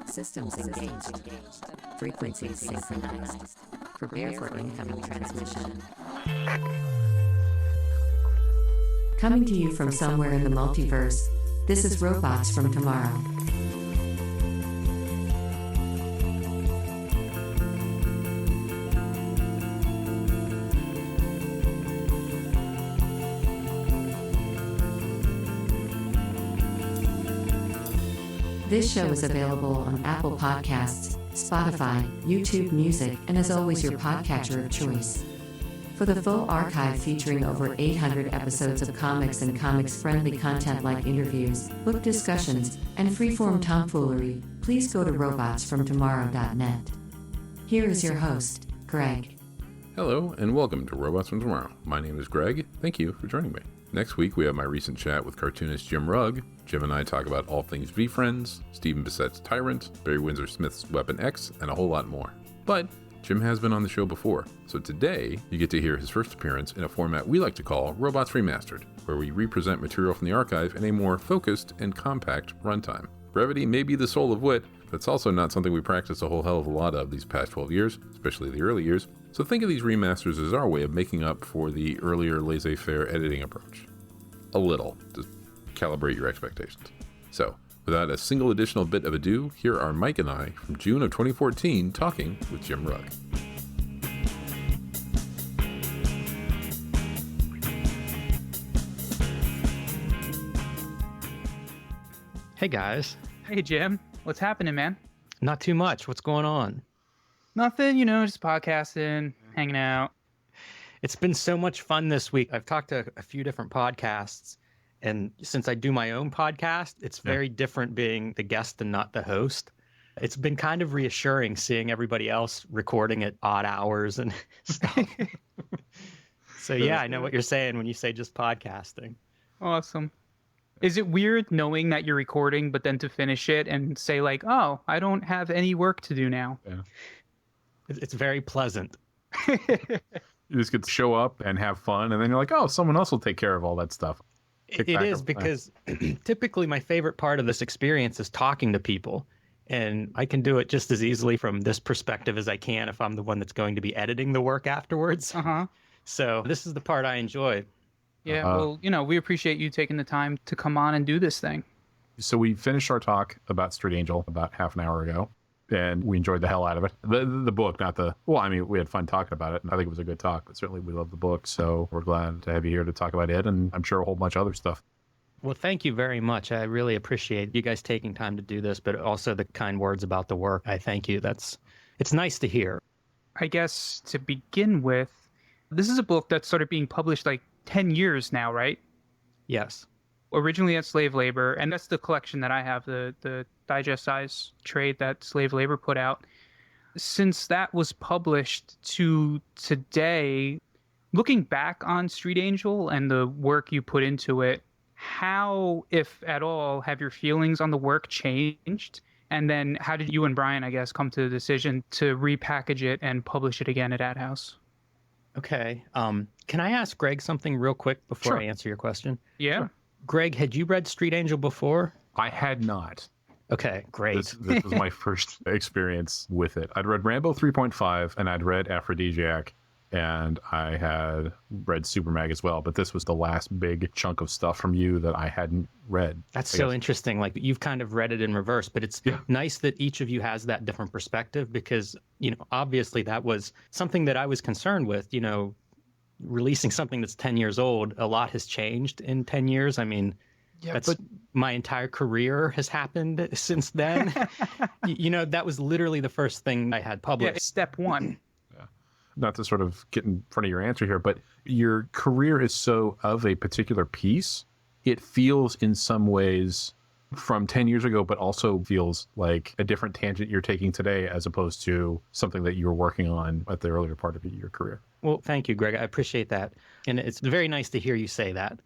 Systems engaged. Frequencies synchronized. Prepare for incoming transmission. Coming to you from somewhere in the multiverse, this is Robots from Tomorrow. This show is available on Apple Podcasts, Spotify, YouTube Music, and as always your podcatcher of choice. For the full archive featuring over 800 episodes of comics and comics-friendly content like interviews, book discussions, and freeform tomfoolery, please go to robotsfromtomorrow.net. Here is your host, Greg. Hello, and welcome to Robots from Tomorrow. My name is Greg. Thank you for joining me. Next week, we have my recent chat with cartoonist Jim Rugg. Jim and I talk about all things V-Friends, Stephen Bissett's Tyrant, Barry Windsor Smith's Weapon X, and a whole lot more. But Jim has been on the show before, so today you get to hear his first appearance in a format we like to call Robots Remastered, where we represent material from the archive in a more focused and compact runtime. Brevity may be the soul of wit, but it's also not something we practiced a whole hell of a lot of these past 12 years, especially the early years, so think of these remasters as our way of making up for the earlier laissez-faire editing approach. A little, to calibrate your expectations. So, without a single additional bit of ado, here are Mike and I from June of 2014 talking with Jim Rugg. Hey guys. Hey Jim, what's happening, man? Not too much. What's going on? Nothing, just podcasting, hanging out. It's been so much fun this week. I've talked to a few different podcasts, and since I do my own podcast, it's very different being the guest and not the host. It's been kind of reassuring seeing everybody else recording at odd hours and stuff. So yeah, I know what you're saying when you say just podcasting. Awesome. Is it weird knowing that you're recording, but then to finish it and say like, oh, I don't have any work to do now? Yeah. It's very pleasant. You just get to show up and have fun, and then you're like, oh, someone else will take care of all that stuff. It is because typically my favorite part of this experience is talking to people, and I can do it just as easily from this perspective as I can if I'm the one that's going to be editing the work afterwards. So this is the part I enjoy. Yeah, well, we appreciate you taking the time to come on and do this thing. So we finished our talk about Street Angel about half an hour ago, and we enjoyed the hell out of it. The book, not the... Well, I mean, we had fun talking about it, and I think it was a good talk, but certainly we love the book, so we're glad to have you here to talk about it, and I'm sure a whole bunch of other stuff. Well, thank you very much. I really appreciate you guys taking time to do this, but also the kind words about the work. I thank you. It's nice to hear. I guess to begin with, this is a book that's sort of being published like 10 years now, right? Yes. Originally at Slave Labor, and that's the collection that I have, the digest size trade that Slave Labor put out. Since that was published to today, looking back on Street Angel and the work you put into it, how, if at all, have your feelings on the work changed? And then how did you and Brian, I guess, come to the decision to repackage it and publish it again at AdHouse? Okay. Can I ask Greg something real quick before Sure. I answer your question? Yeah. Sure. Greg, had you read Street Angel before? I had not. Okay, great. This was my first experience with it. I'd read Rambo 3.5, and I'd read Aphrodisiac, and I had read Super Mag as well, but this was the last big chunk of stuff from you that I hadn't read. That's I so guess. Interesting. Like, you've kind of read it in reverse, but it's nice that each of you has that different perspective because, obviously that was something that I was concerned with, releasing something that's 10 years old. A lot has changed in 10 years. I mean, my entire career has happened since then. That was literally the first thing I had published. Yeah, step one. Not to sort of get in front of your answer here, but your career is so of a particular piece, it feels in some ways from 10 years ago, but also feels like a different tangent you're taking today as opposed to something that you were working on at the earlier part of your career. Well, thank you, Greg. I appreciate that. And it's very nice to hear you say that.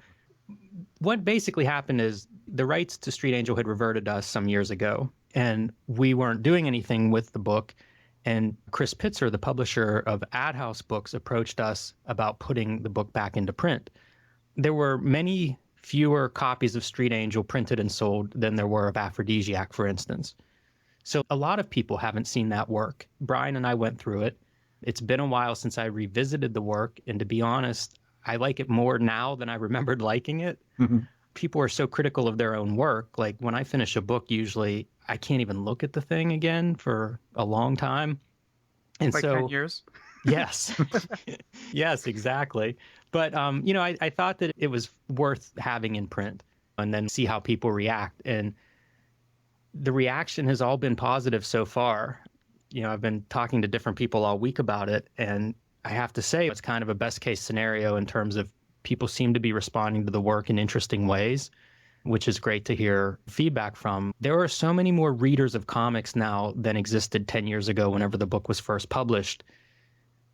What basically happened is the rights to Street Angel had reverted to us some years ago, and we weren't doing anything with the book. And Chris Pitzer, the publisher of AdHouse books, approached us about putting the book back into print. There were many fewer copies of Street Angel printed and sold than there were of Aphrodisiac, for instance. So a lot of people haven't seen that work. Brian and I went through it. It's been a while since I revisited the work. And to be honest, I like it more now than I remembered liking it. Mm-hmm. People are so critical of their own work. Like when I finish a book, usually I can't even look at the thing again for a long time. And like so 10 years? Yes. Yes, exactly. But, I thought that it was worth having in print and then see how people react. And the reaction has all been positive so far. I've been talking to different people all week about it. And I have to say, it's kind of a best case scenario in terms of people seem to be responding to the work in interesting ways, which is great to hear feedback from. There are so many more readers of comics now than existed 10 years ago whenever the book was first published.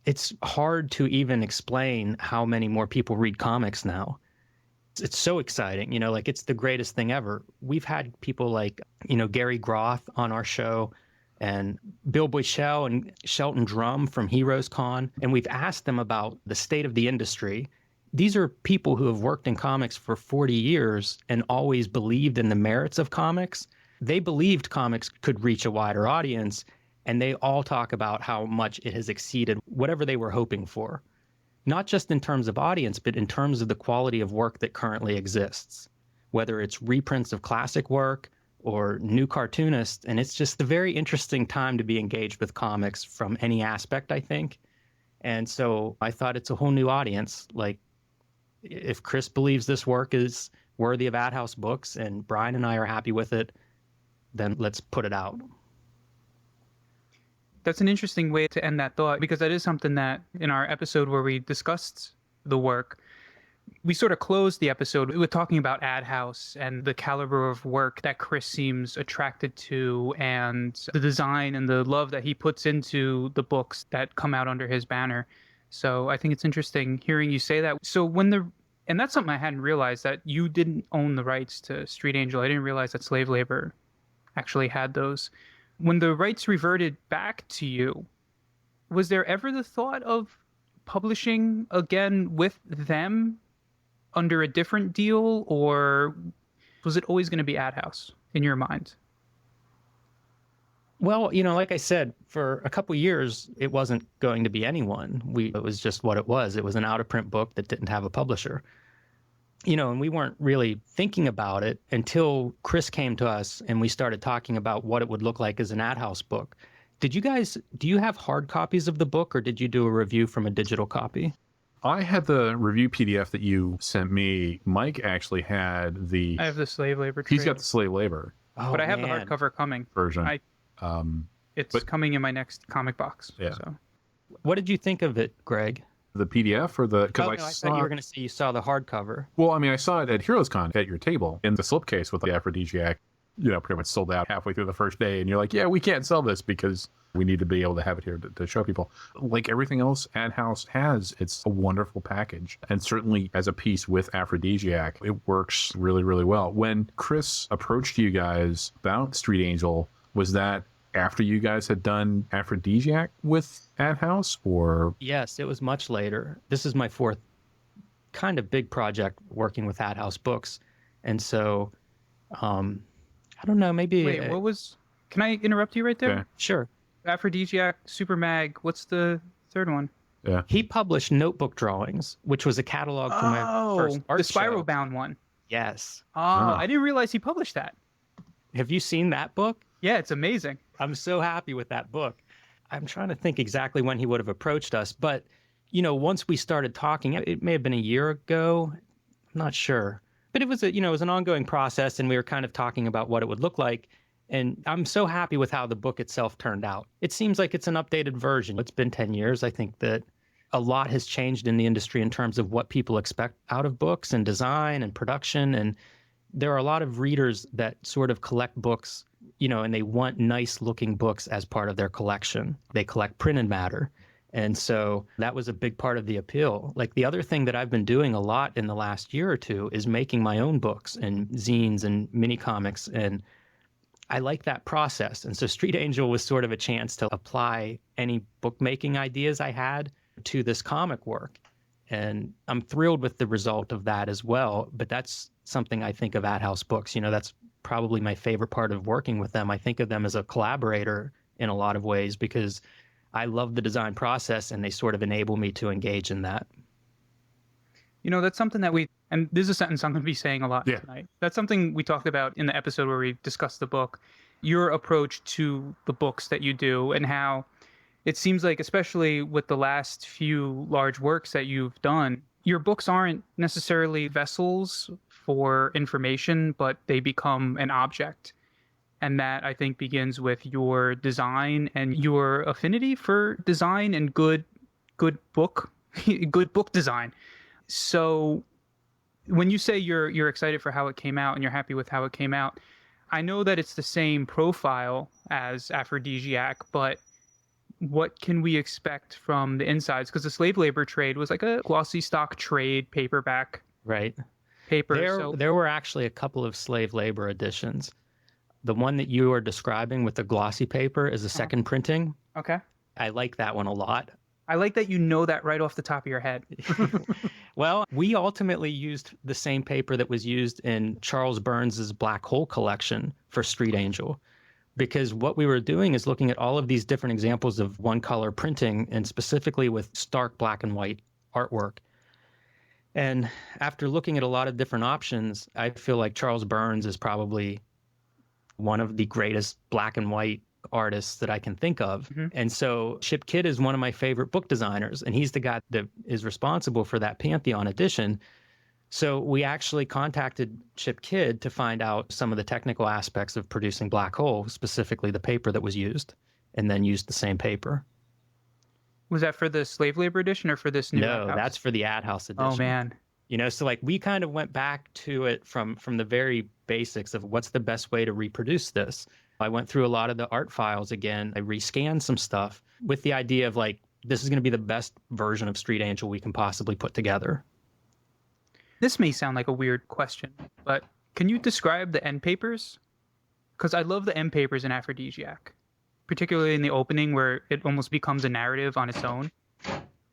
It's hard to even explain how many more people read comics now. It's so exciting, it's the greatest thing ever. We've had people like, Gary Groth on our show and Bill Boychelle and Shelton Drum from Heroes Con, and we've asked them about the state of the industry. These are people who have worked in comics for 40 years and always believed in the merits of comics. They believed comics could reach a wider audience, and they all talk about how much it has exceeded whatever they were hoping for. Not just in terms of audience, but in terms of the quality of work that currently exists, whether it's reprints of classic work or new cartoonists. And it's just a very interesting time to be engaged with comics from any aspect, I think. And so I thought it's a whole new audience. Like, if Chris believes this work is worthy of AdHouse books and Brian and I are happy with it, then let's put it out. That's an interesting way to end that thought, because that is something that in our episode where we discussed the work, we sort of closed the episode with talking about AdHouse and the caliber of work that Chris seems attracted to and the design and the love that he puts into the books that come out under his banner. So I think it's interesting hearing you say that. So and that's something I hadn't realized, that you didn't own the rights to Street Angel. I didn't realize that Slave Labor actually had those. When the rights reverted back to you, was there ever the thought of publishing again with them under a different deal, or was it always going to be AdHouse in your mind? Well, like I said, for a couple years, it wasn't going to be anyone. It was just what it was. It was an out-of-print book that didn't have a publisher. And we weren't really thinking about it until Chris came to us and we started talking about what it would look like as an AdHouse book. Do you have hard copies of the book, or did you do a review from a digital copy? I had the review PDF that you sent me. Mike actually had I have the Slave Labor trade. He's got the Slave Labor. Oh, but I have man. the hardcover coming. Version. It's coming in my next comic box. Yeah. So. What did you think of it, Greg? The PDF or the... I thought you were going to say you saw the hardcover. Well, I saw it at HeroesCon at your table in the slipcase with the Aphrodisiac, pretty much sold out halfway through the first day. And you're like, yeah, we can't sell this because we need to be able to have it here to show people. Like everything else AdHouse has, it's a wonderful package. And certainly as a piece with Aphrodisiac, it works really, really well. When Chris approached you guys about Street Angel, was that after you guys had done Aphrodisiac with AdHouse, or? Yes, it was much later. This is my fourth kind of big project working with AdHouse books. And so, I don't know, maybe... Wait, can I interrupt you right there? Okay. Sure. Aphrodisiac, Super Mag, what's the third one? Yeah. He published Notebook Drawings, which was a catalog for my first art the show. Spiral Bound one. Yes. I didn't realize he published that. Have you seen that book? Yeah, it's amazing. I'm so happy with that book. I'm trying to think exactly when he would have approached us, but once we started talking, it may have been a year ago. I'm not sure, but it was it was an ongoing process, and we were kind of talking about what it would look like. And I'm so happy with how the book itself turned out. It seems like it's an updated version. It's been 10 years. I think that a lot has changed in the industry in terms of what people expect out of books and design and production. And there are a lot of readers that sort of collect books, and they want nice looking books as part of their collection. They collect printed matter. And so that was a big part of the appeal. Like the other thing that I've been doing a lot in the last year or two is making my own books and zines and mini comics. And I like that process. And so Street Angel was sort of a chance to apply any bookmaking ideas I had to this comic work. And I'm thrilled with the result of that as well. But that's something I think of AdHouse books. That's probably my favorite part of working with them. I think of them as a collaborator in a lot of ways because I love the design process and they sort of enable me to engage in that. You know, that's something that and this is a sentence I'm going to be saying a lot tonight. That's something we talked about in the episode where we discussed the book, your approach to the books that you do and how it seems like, especially with the last few large works that you've done, your books aren't necessarily vessels for information, but they become an object. And that, I think, begins with your design and your affinity for design and good book design. So when you say you're excited for how it came out and you're happy with how it came out, I know that it's the same profile as Aphrodisiac, but what can we expect from the insides? Because the slave labor trade was like a glossy stock trade paperback paper. There were actually a couple of slave labor editions. The one that you are describing with the glossy paper is a second printing. Okay. I like that one a lot. I like that you know that right off the top of your head. Well, we ultimately used the same paper that was used in Charles Burns's Black Hole collection for Street Angel, because what we were doing is looking at all of these different examples of one-color printing, and specifically with stark black and white artwork. And after looking at a lot of different options, I feel like Charles Burns is probably one of the greatest black and white artists that I can think of. Mm-hmm. And so Chip Kidd is one of my favorite book designers, and he's the guy that is responsible for that Pantheon edition. So we actually contacted Chip Kidd to find out some of the technical aspects of producing Black Hole, specifically the paper that was used, and then used the same paper. Was that for the slave labor edition or for this new No, AdHouse? That's for the AdHouse edition. Oh, man. You know, so like we kind of went back to it from the very basics of what's the best way to reproduce this. I went through a lot of the art files again. I rescanned some stuff with the idea of like, this is going to be the best version of Street Angel we can possibly put together. This may sound like a weird question, but can you describe the end papers? Because I love the end papers in Aphrodisiac, particularly in the opening where it almost becomes a narrative on its own.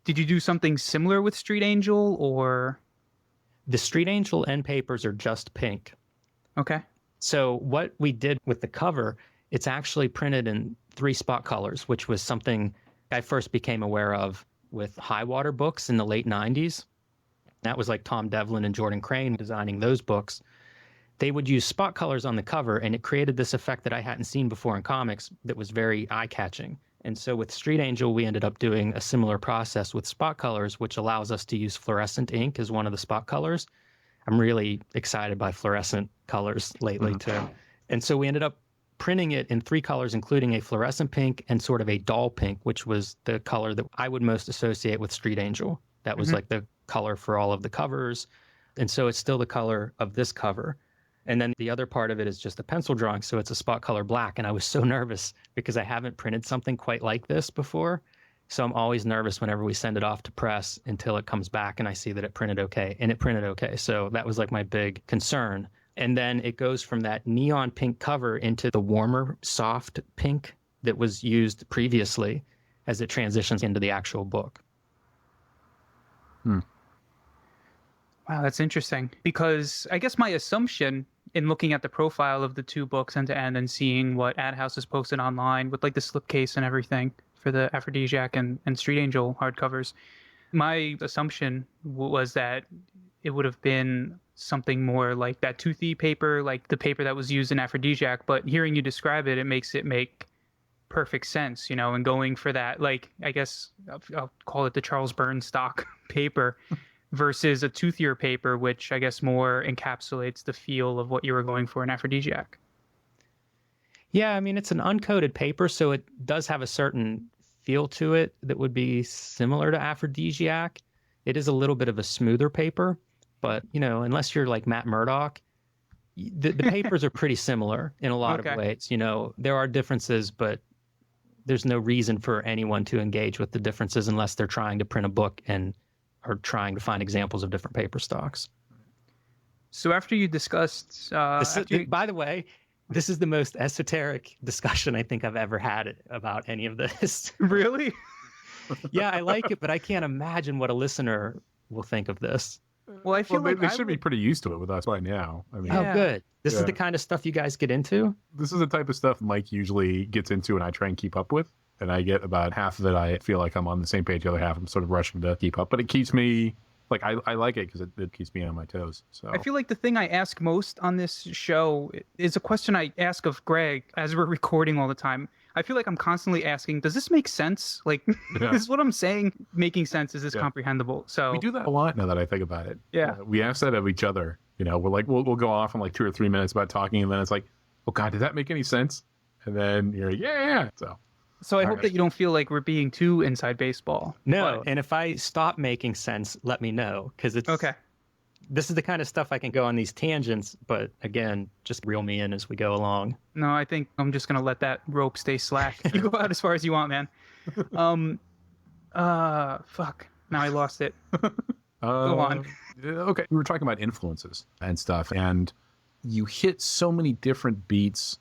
Did you do something similar with Street Angel or? The Street Angel end papers are just pink. Okay. So what we did with the cover, it's actually printed in 3 spot colors, which was something I first became aware of with high water books in the late 90s. That was like Tom Devlin and Jordan Crane designing those books. They would use spot colors on the cover, and it created this effect that I hadn't seen before in comics that was very eye-catching. And so with Street Angel, we ended up doing a similar process with spot colors, which allows us to use fluorescent ink as one of the spot colors. I'm really excited by fluorescent colors lately too. And so we ended up printing it in 3 colors, including a fluorescent pink and sort of a dull pink, which was the color that I would most associate with Street Angel. That was like the color for all of the covers. And so it's still the color of this cover. And then the other part of it is just a pencil drawing. So it's a spot color black. And I was so nervous because I haven't printed something quite like this before. So I'm always nervous whenever we send it off to press until it comes back and I see that it printed okay. And it printed okay. So that was like my big concern. And then it goes from that neon pink cover into the warmer, soft pink that was used previously as it transitions into the actual book. Wow, that's interesting. Because I guess my assumption in looking at the profile of the 2 books end to end and seeing what AdHouse has posted online with like the slipcase and everything for the Aphrodisiac and Street Angel hardcovers, my assumption was that it would have been something more like that toothy paper, like the paper that was used in Aphrodisiac. But hearing you describe it, it makes it make perfect sense, you know, and going for that, like, I guess I'll call it the Charles Burns stock paper versus a toothier paper, which I guess more encapsulates the feel of what you were going for in Aphrodisiac. Yeah, I mean, it's an uncoated paper, so it does have a certain feel to it that would be similar to Aphrodisiac. It is a little bit of a smoother paper, but, you know, unless you're like Matt Murdock, the papers are pretty similar in a lot of ways. You know, there are differences, but there's no reason for anyone to engage with the differences unless they're trying to print a book and are trying to find examples of different paper stocks. So after you discussed... By the way, this is the most esoteric discussion I think I've ever had about any of this. Really? Yeah, I like it, but I can't imagine what a listener will think of this. Well, I feel like they should be pretty used to it with us by now. I mean, Oh, good. This is Yeah. the kind of stuff you guys get into? this is the type of stuff Mike usually gets into and I try and keep up with. And I get about half of it. I feel like I'm on the same page. The other half, I'm sort of rushing to keep up. But it keeps me, like, I like it because it keeps me on my toes. So I feel like the thing I ask most on this show is a question I ask of Greg as we're recording all the time. I feel like I'm constantly asking, does this make sense? Like, Yeah. is what I'm saying making sense? Is this Yeah. comprehensible? So we do that a lot now that I think about it. Yeah. We ask that of each other. You know, we're like, we'll go off in like 2 or 3 minutes about talking. And then it's like, oh, God, did that make any sense? And then you're like, yeah. So I hope right. that you don't feel like we're being too inside baseball. No. But- And if I stop making sense, let me know. Because it's okay. This is the kind of stuff I can go on these tangents, but again, just reel me in as we go along. No, I think I'm just gonna let that rope stay slack. You go out as far as you want, man. Fuck. Now I lost it. Go on. Okay. We were talking about influences and stuff, and you hit so many different beats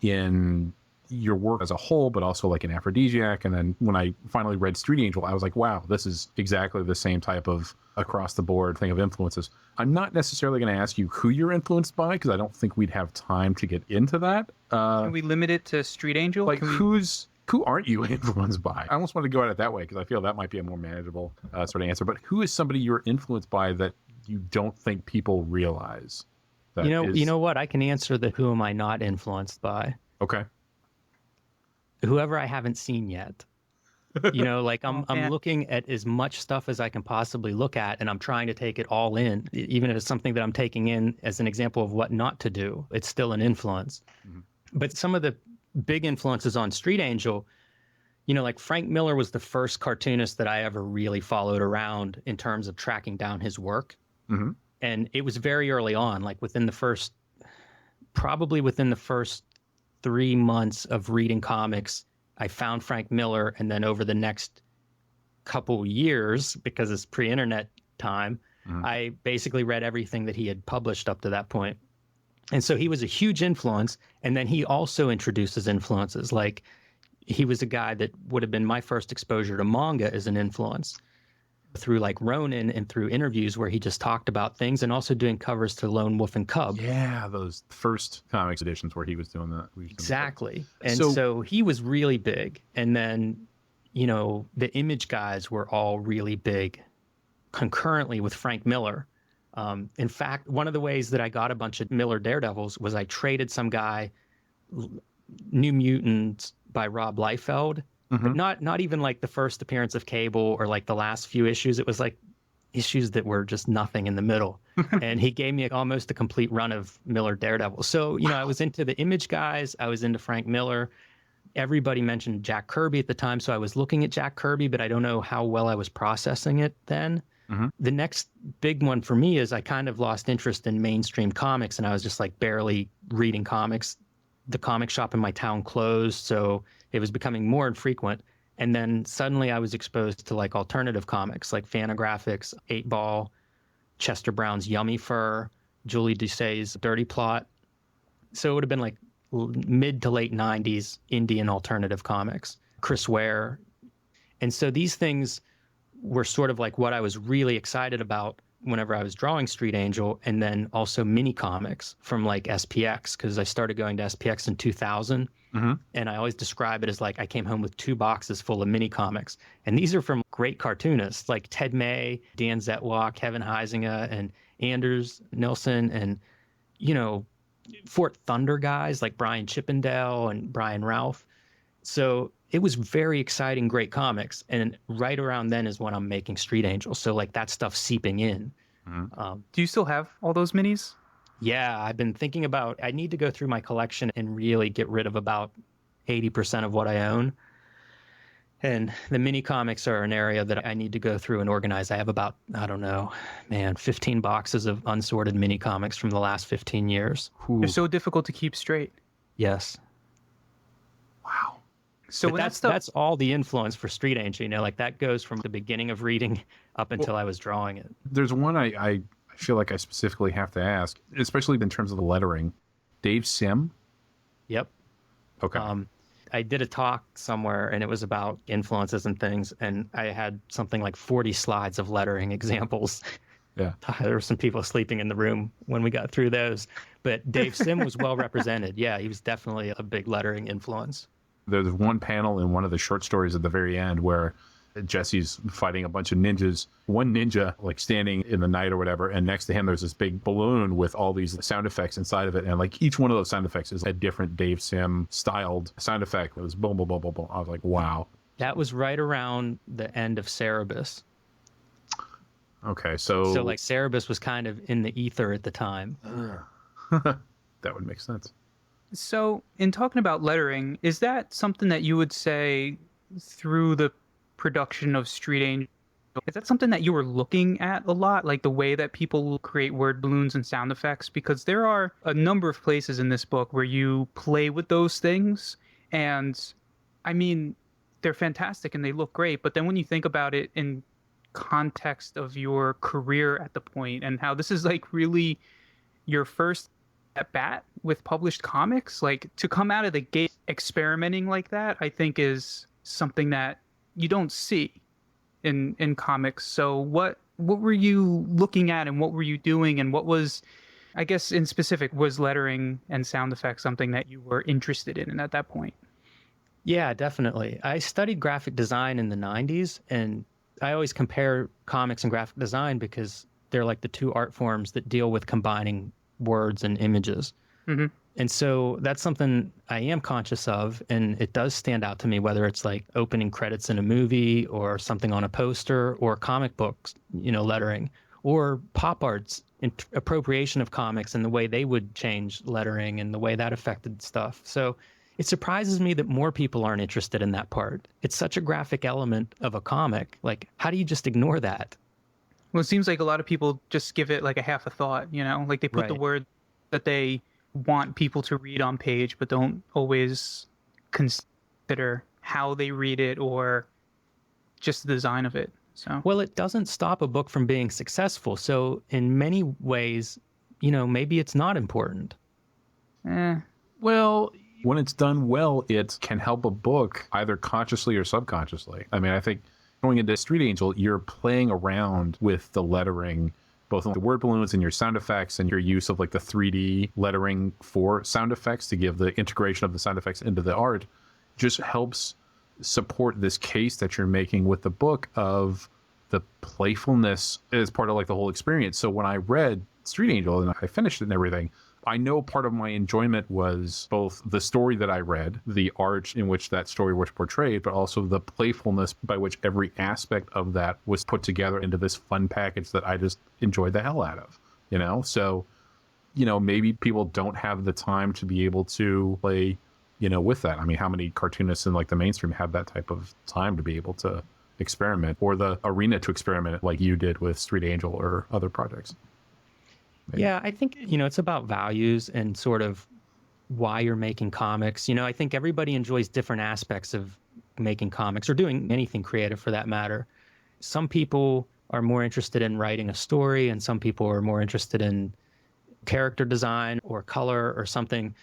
in your work as a whole, but also like an Aphrodisiac. And then when I finally read Street Angel, I was like, wow, this is exactly the same type of across the board thing of influences. I'm not necessarily going to ask you who you're influenced by, because I don't think we'd have time to get into that. Can we limit it to Street Angel? Like, Can we- who aren't you influenced by? I almost want to go at it that way because I feel that might be a more manageable sort of answer. But who is somebody you're influenced by that you don't think people realize? That You know what? I can answer the who am I not influenced by. Okay. Whoever I haven't seen yet. Like I'm man. looking at as much stuff as I can possibly look at, and I'm trying to take it all in, even if it's something that I'm taking in as an example of what not to do. It's still an influence. Mm-hmm. But some of the big influences on Street Angel, like Frank Miller was the first cartoonist that I ever really followed around in terms of tracking down his work. Mm-hmm. And it was very early on, like probably within the first 3 months of reading comics, I found Frank Miller. And then over the next couple years, because it's pre-internet time, I basically read everything that he had published up to that point. And so he was a huge influence. And then he also introduces influences. Like he was a guy that would have been my first exposure to manga as an influence through like Ronin and through interviews where he just talked about things, and also doing covers to Lone Wolf and Cub. Yeah, those first comics editions where he was doing that. Exactly. And So- so he was really big. And then, the Image guys were all really big concurrently with Frank Miller. In fact, one of the ways that I got a bunch of Miller Daredevils was I traded some guy New Mutants by Rob Liefeld, but not even like the first appearance of Cable or like the last few issues. It was like issues that were just nothing in the middle. And he gave me almost a complete run of Miller Daredevil. So, I was into the Image guys. I was into Frank Miller. Everybody mentioned Jack Kirby at the time. So I was looking at Jack Kirby, but I don't know how well I was processing it then. The next big one for me is I kind of lost interest in mainstream comics, and I was just like barely reading comics. The comic shop in my town closed, so it was becoming more infrequent. And then suddenly I was exposed to like alternative comics like Fantagraphics, 8-Ball, Chester Brown's Yummy Fur, Julie Doucet's Dirty Plot. So it would have been like mid to late 90s Indian alternative comics, Chris Ware. And so these things were sort of like what I was really excited about whenever I was drawing Street Angel, and then also mini comics from like SPX, because I started going to SPX in 2000. And I always describe it as like I came home with 2 boxes full of mini comics. And these are from great cartoonists like Ted May, Dan Zetwalk, Kevin Huizinga, and Anders Nilsson, and, Fort Thunder guys like Brian Chippendale and Brian Ralph. So it was very exciting, great comics. And right around then is when I'm making Street Angel. So like that stuff seeping in. Do you still have all those minis? Yeah, I've been thinking about, I need to go through my collection and really get rid of about 80% of what I own. And the mini comics are an area that I need to go through and organize. I have about, 15 boxes of unsorted mini comics from the last 15 years. They're so difficult to keep straight. Yes. Wow. So But when that's all the influence for Street Angel. Like that goes from the beginning of reading up until I was drawing it. There's one I feel like I specifically have to ask, especially in terms of the lettering. Dave Sim? Yep. Okay. I did a talk somewhere and it was about influences and things, and I had something like 40 slides of lettering examples. Yeah. There were some people sleeping in the room when we got through those. But Dave Sim was well represented. Yeah, he was definitely a big lettering influence. There's one panel in one of the short stories at the very end where Jesse's fighting a bunch of ninjas. One ninja, like standing in the night or whatever, and next to him there's this big balloon with all these sound effects inside of it. And like each one of those sound effects is a different Dave Sim styled sound effect. It was boom, boom, boom, boom, boom. I was like, wow. That was right around the end of Cerebus. Okay, so like Cerebus was kind of in the ether at the time. that would make sense. So, in talking about lettering, is that something that you would say through the production of Street Angel? Is that something that you were looking at a lot, like the way that people create word balloons and sound effects? Because there are a number of places in this book where you play with those things, and I mean, they're fantastic and they look great. But then when you think about it in context of your career at the point and how this is like really your first at bat with published comics, like to come out of the gate experimenting like that, I think is something that you don't see in comics. So what were you looking at and what were you doing, and what was, I guess in specific, was lettering and sound effects something that you were interested in at that point? Yeah, definitely. I studied graphic design in the 90s, and I always compare comics and graphic design because they're like the two art forms that deal with combining words and images. Mm-hmm. And so that's something I am conscious of, and it does stand out to me, whether it's like opening credits in a movie or something on a poster or comic books, lettering, or pop art's appropriation of comics and the way they would change lettering and the way that affected stuff. So it surprises me that more people aren't interested in that part. It's such a graphic element of a comic. Like, how do you just ignore that? Well, it seems like a lot of people just give it like a half a thought, like they put the word that they want people to read on page, but don't always consider how they read it or just the design of it. So, well, it doesn't stop a book from being successful. So in many ways, maybe it's not important. Well, when it's done well, it can help a book either consciously or subconsciously. I mean, I think going into Street Angel, you're playing around with the lettering, both on the word balloons and your sound effects and your use of like the 3D lettering for sound effects to give the integration of the sound effects into the art, just helps support this case that you're making with the book of the playfulness as part of like the whole experience. So when I read Street Angel and I finished it and everything, I know part of my enjoyment was both the story that I read, the art in which that story was portrayed, but also the playfulness by which every aspect of that was put together into this fun package that I just enjoyed the hell out of, So, maybe people don't have the time to be able to play, with that. I mean, how many cartoonists in like the mainstream have that type of time to be able to experiment, or the arena to experiment like you did with Street Angel or other projects? Maybe. Yeah, I think, it's about values and sort of why you're making comics. I think everybody enjoys different aspects of making comics or doing anything creative for that matter. Some people are more interested in writing a story, and some people are more interested in character design or color or something.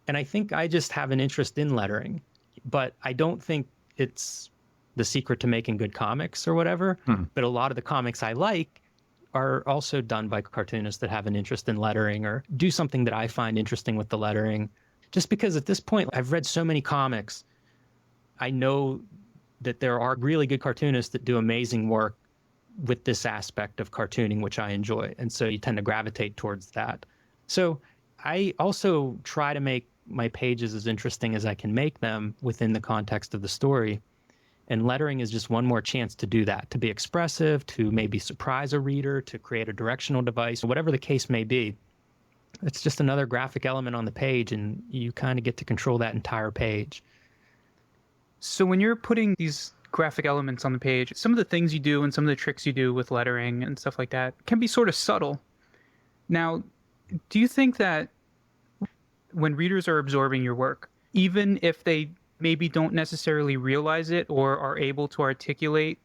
And I think I just have an interest in lettering, but I don't think it's the secret to making good comics or whatever. But a lot of the comics I like are also done by cartoonists that have an interest in lettering or do something that I find interesting with the lettering. Just because at this point, I've read so many comics, I know that there are really good cartoonists that do amazing work with this aspect of cartooning, which I enjoy. And so you tend to gravitate towards that. So I also try to make my pages as interesting as I can make them within the context of the story. And lettering is just one more chance to do that, to be expressive, to maybe surprise a reader, to create a directional device, whatever the case may be. It's just another graphic element on the page, and you kind of get to control that entire page. So when you're putting these graphic elements on the page, some of the things you do and some of the tricks you do with lettering and stuff like that can be sort of subtle. Now, do you think that when readers are absorbing your work, even if they maybe don't necessarily realize it or are able to articulate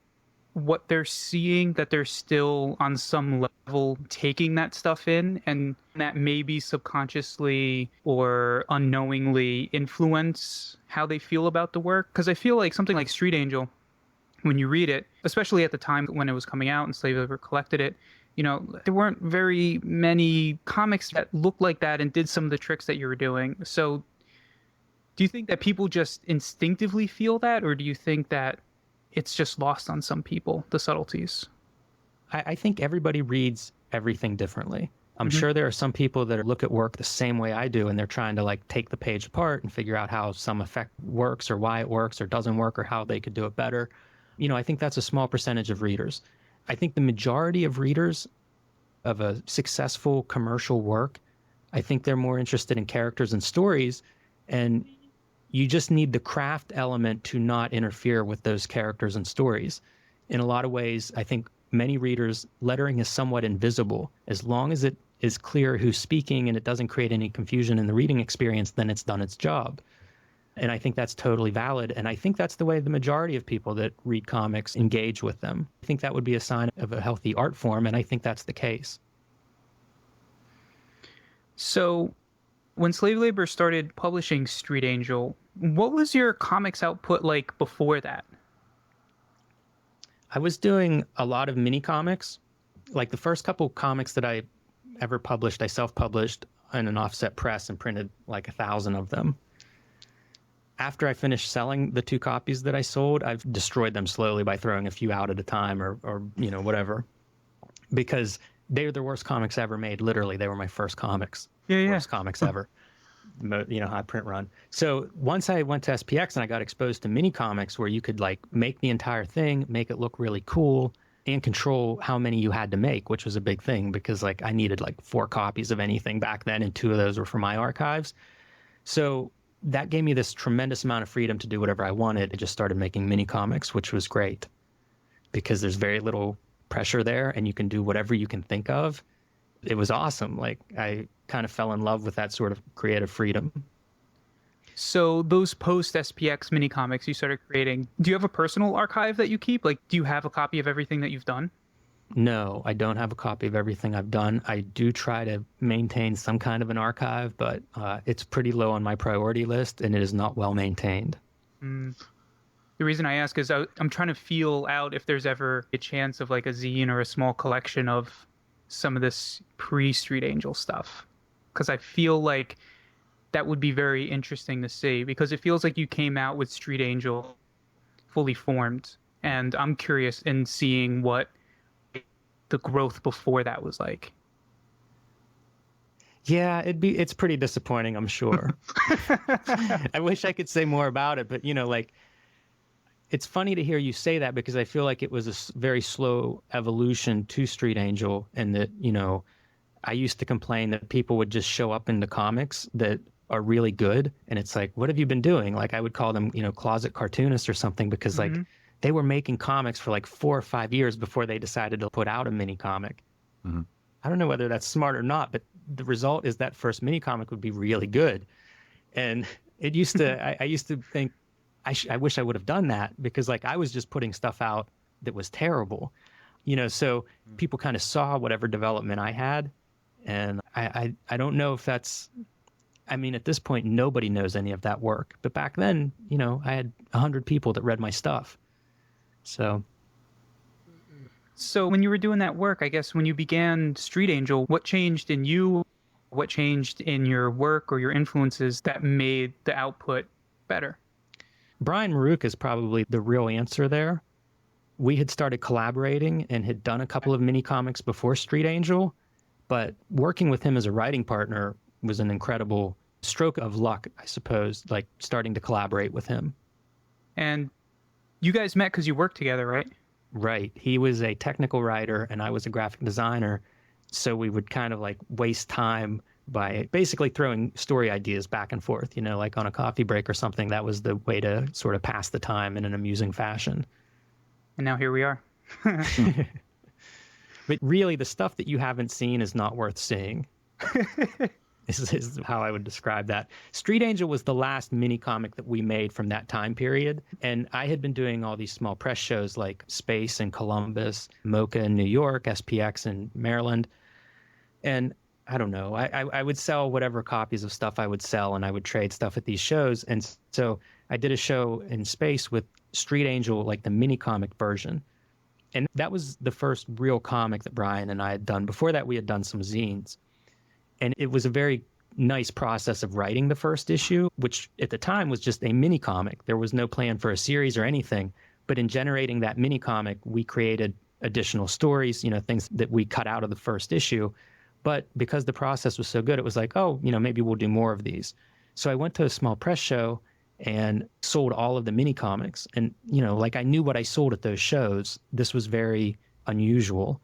what they're seeing, that they're still on some level taking that stuff in, and that maybe subconsciously or unknowingly influence how they feel about the work? Because I feel like something like Street Angel, when you read it, especially at the time when it was coming out and Slave Labor collected it, There weren't very many comics that looked like that and did some of the tricks that you were doing. So do you think that people just instinctively feel that, or do you think that it's just lost on some people, the subtleties? I think everybody reads everything differently. I'm sure there are some people that look at work the same way I do, and they're trying to like take the page apart and figure out how some effect works or why it works or doesn't work or how they could do it better. I think that's a small percentage of readers. I think the majority of readers of a successful commercial work, I think they're more interested in characters and stories, and you just need the craft element to not interfere with those characters and stories. In a lot of ways, I think many readers, lettering is somewhat invisible. As long as it is clear who's speaking and it doesn't create any confusion in the reading experience, then it's done its job. And I think that's totally valid. And I think that's the way the majority of people that read comics engage with them. I think that would be a sign of a healthy art form, and I think that's the case. So when Slave Labor started publishing Street Angel, what was your comics output like before that? I was doing a lot of mini comics. Like the first couple comics that I ever published, I self-published in an offset press and printed like 1,000 of them. After I finished selling the 2 copies that I sold, I've destroyed them slowly by throwing a few out at a time or whatever. Because they were the worst comics ever made. Literally, they were my first comics. Worst comics ever. High print run. So once I went to SPX and I got exposed to mini comics where you could like make the entire thing, make it look really cool, and control how many you had to make, which was a big thing because like I needed like 4 copies of anything back then, and 2 of those were for my archives. So that gave me this tremendous amount of freedom to do whatever I wanted. I just started making mini comics, which was great because there's very little pressure there and you can do whatever you can think of. It was awesome. Like I kind of fell in love with that sort of creative freedom. So those post SPX mini comics you started creating, do you have a personal archive that you keep? Like, do you have a copy of everything that you've done? No, I don't have a copy of everything I've done. I do try to maintain some kind of an archive, but it's pretty low on my priority list, and it is not well maintained. The reason I ask is I'm trying to feel out if there's ever a chance of like a zine or a small collection of some of this pre-Street Angel stuff. Because I feel like that would be very interesting to see, because it feels like you came out with Street Angel fully formed, and I'm curious in seeing what the growth before that was like. Yeah, it's pretty disappointing, I'm sure. I wish I could say more about it, but it's funny to hear you say that because I feel like it was a very slow evolution to Street Angel, and that, I used to complain that people would just show up in the comics that are really good, and it's like, what have you been doing? Like I would call them, closet cartoonists or something, because like they were making comics for like 4 or 5 years before they decided to put out a mini comic. I don't know whether that's smart or not, but the result is that first mini comic would be really good. And it used to, I used to think, I wish I would have done that, because like I was just putting stuff out that was terrible, so people kind of saw whatever development I had. And I don't know if that's, at this point, nobody knows any of that work. But back then, I had 100 people that read my stuff. So when you were doing that work, I guess when you began Street Angel, what changed in you? What changed in your work or your influences that made the output better? Brian Maruk is probably the real answer there. We had started collaborating and had done a couple of mini comics before Street Angel, but working with him as a writing partner was an incredible stroke of luck, I suppose, like starting to collaborate with him. And you guys met because you worked together, right? Right. He was a technical writer and I was a graphic designer. So we would kind of like waste time by basically throwing story ideas back and forth, like on a coffee break or something. That was the way to sort of pass the time in an amusing fashion. And now here we are. But really, the stuff that you haven't seen is not worth seeing. This is how I would describe that. Street Angel was the last mini comic that we made from that time period. And I had been doing all these small press shows like Space in Columbus, Mocha in New York, SPX in Maryland. And I don't know, I would sell whatever copies of stuff I would sell, and I would trade stuff at these shows. And so I did a show in Space with Street Angel, like the mini comic version. And that was the first real comic that Brian and I had done. Before that, we had done some zines. And it was a very nice process of writing the first issue, which at the time was just a mini comic. There was no plan for a series or anything. But in generating that mini comic, we created additional stories, things that we cut out of the first issue. But because the process was so good, it was like, oh, maybe we'll do more of these. So I went to a small press show and sold all of the mini comics. And, I knew what I sold at those shows. This was very unusual.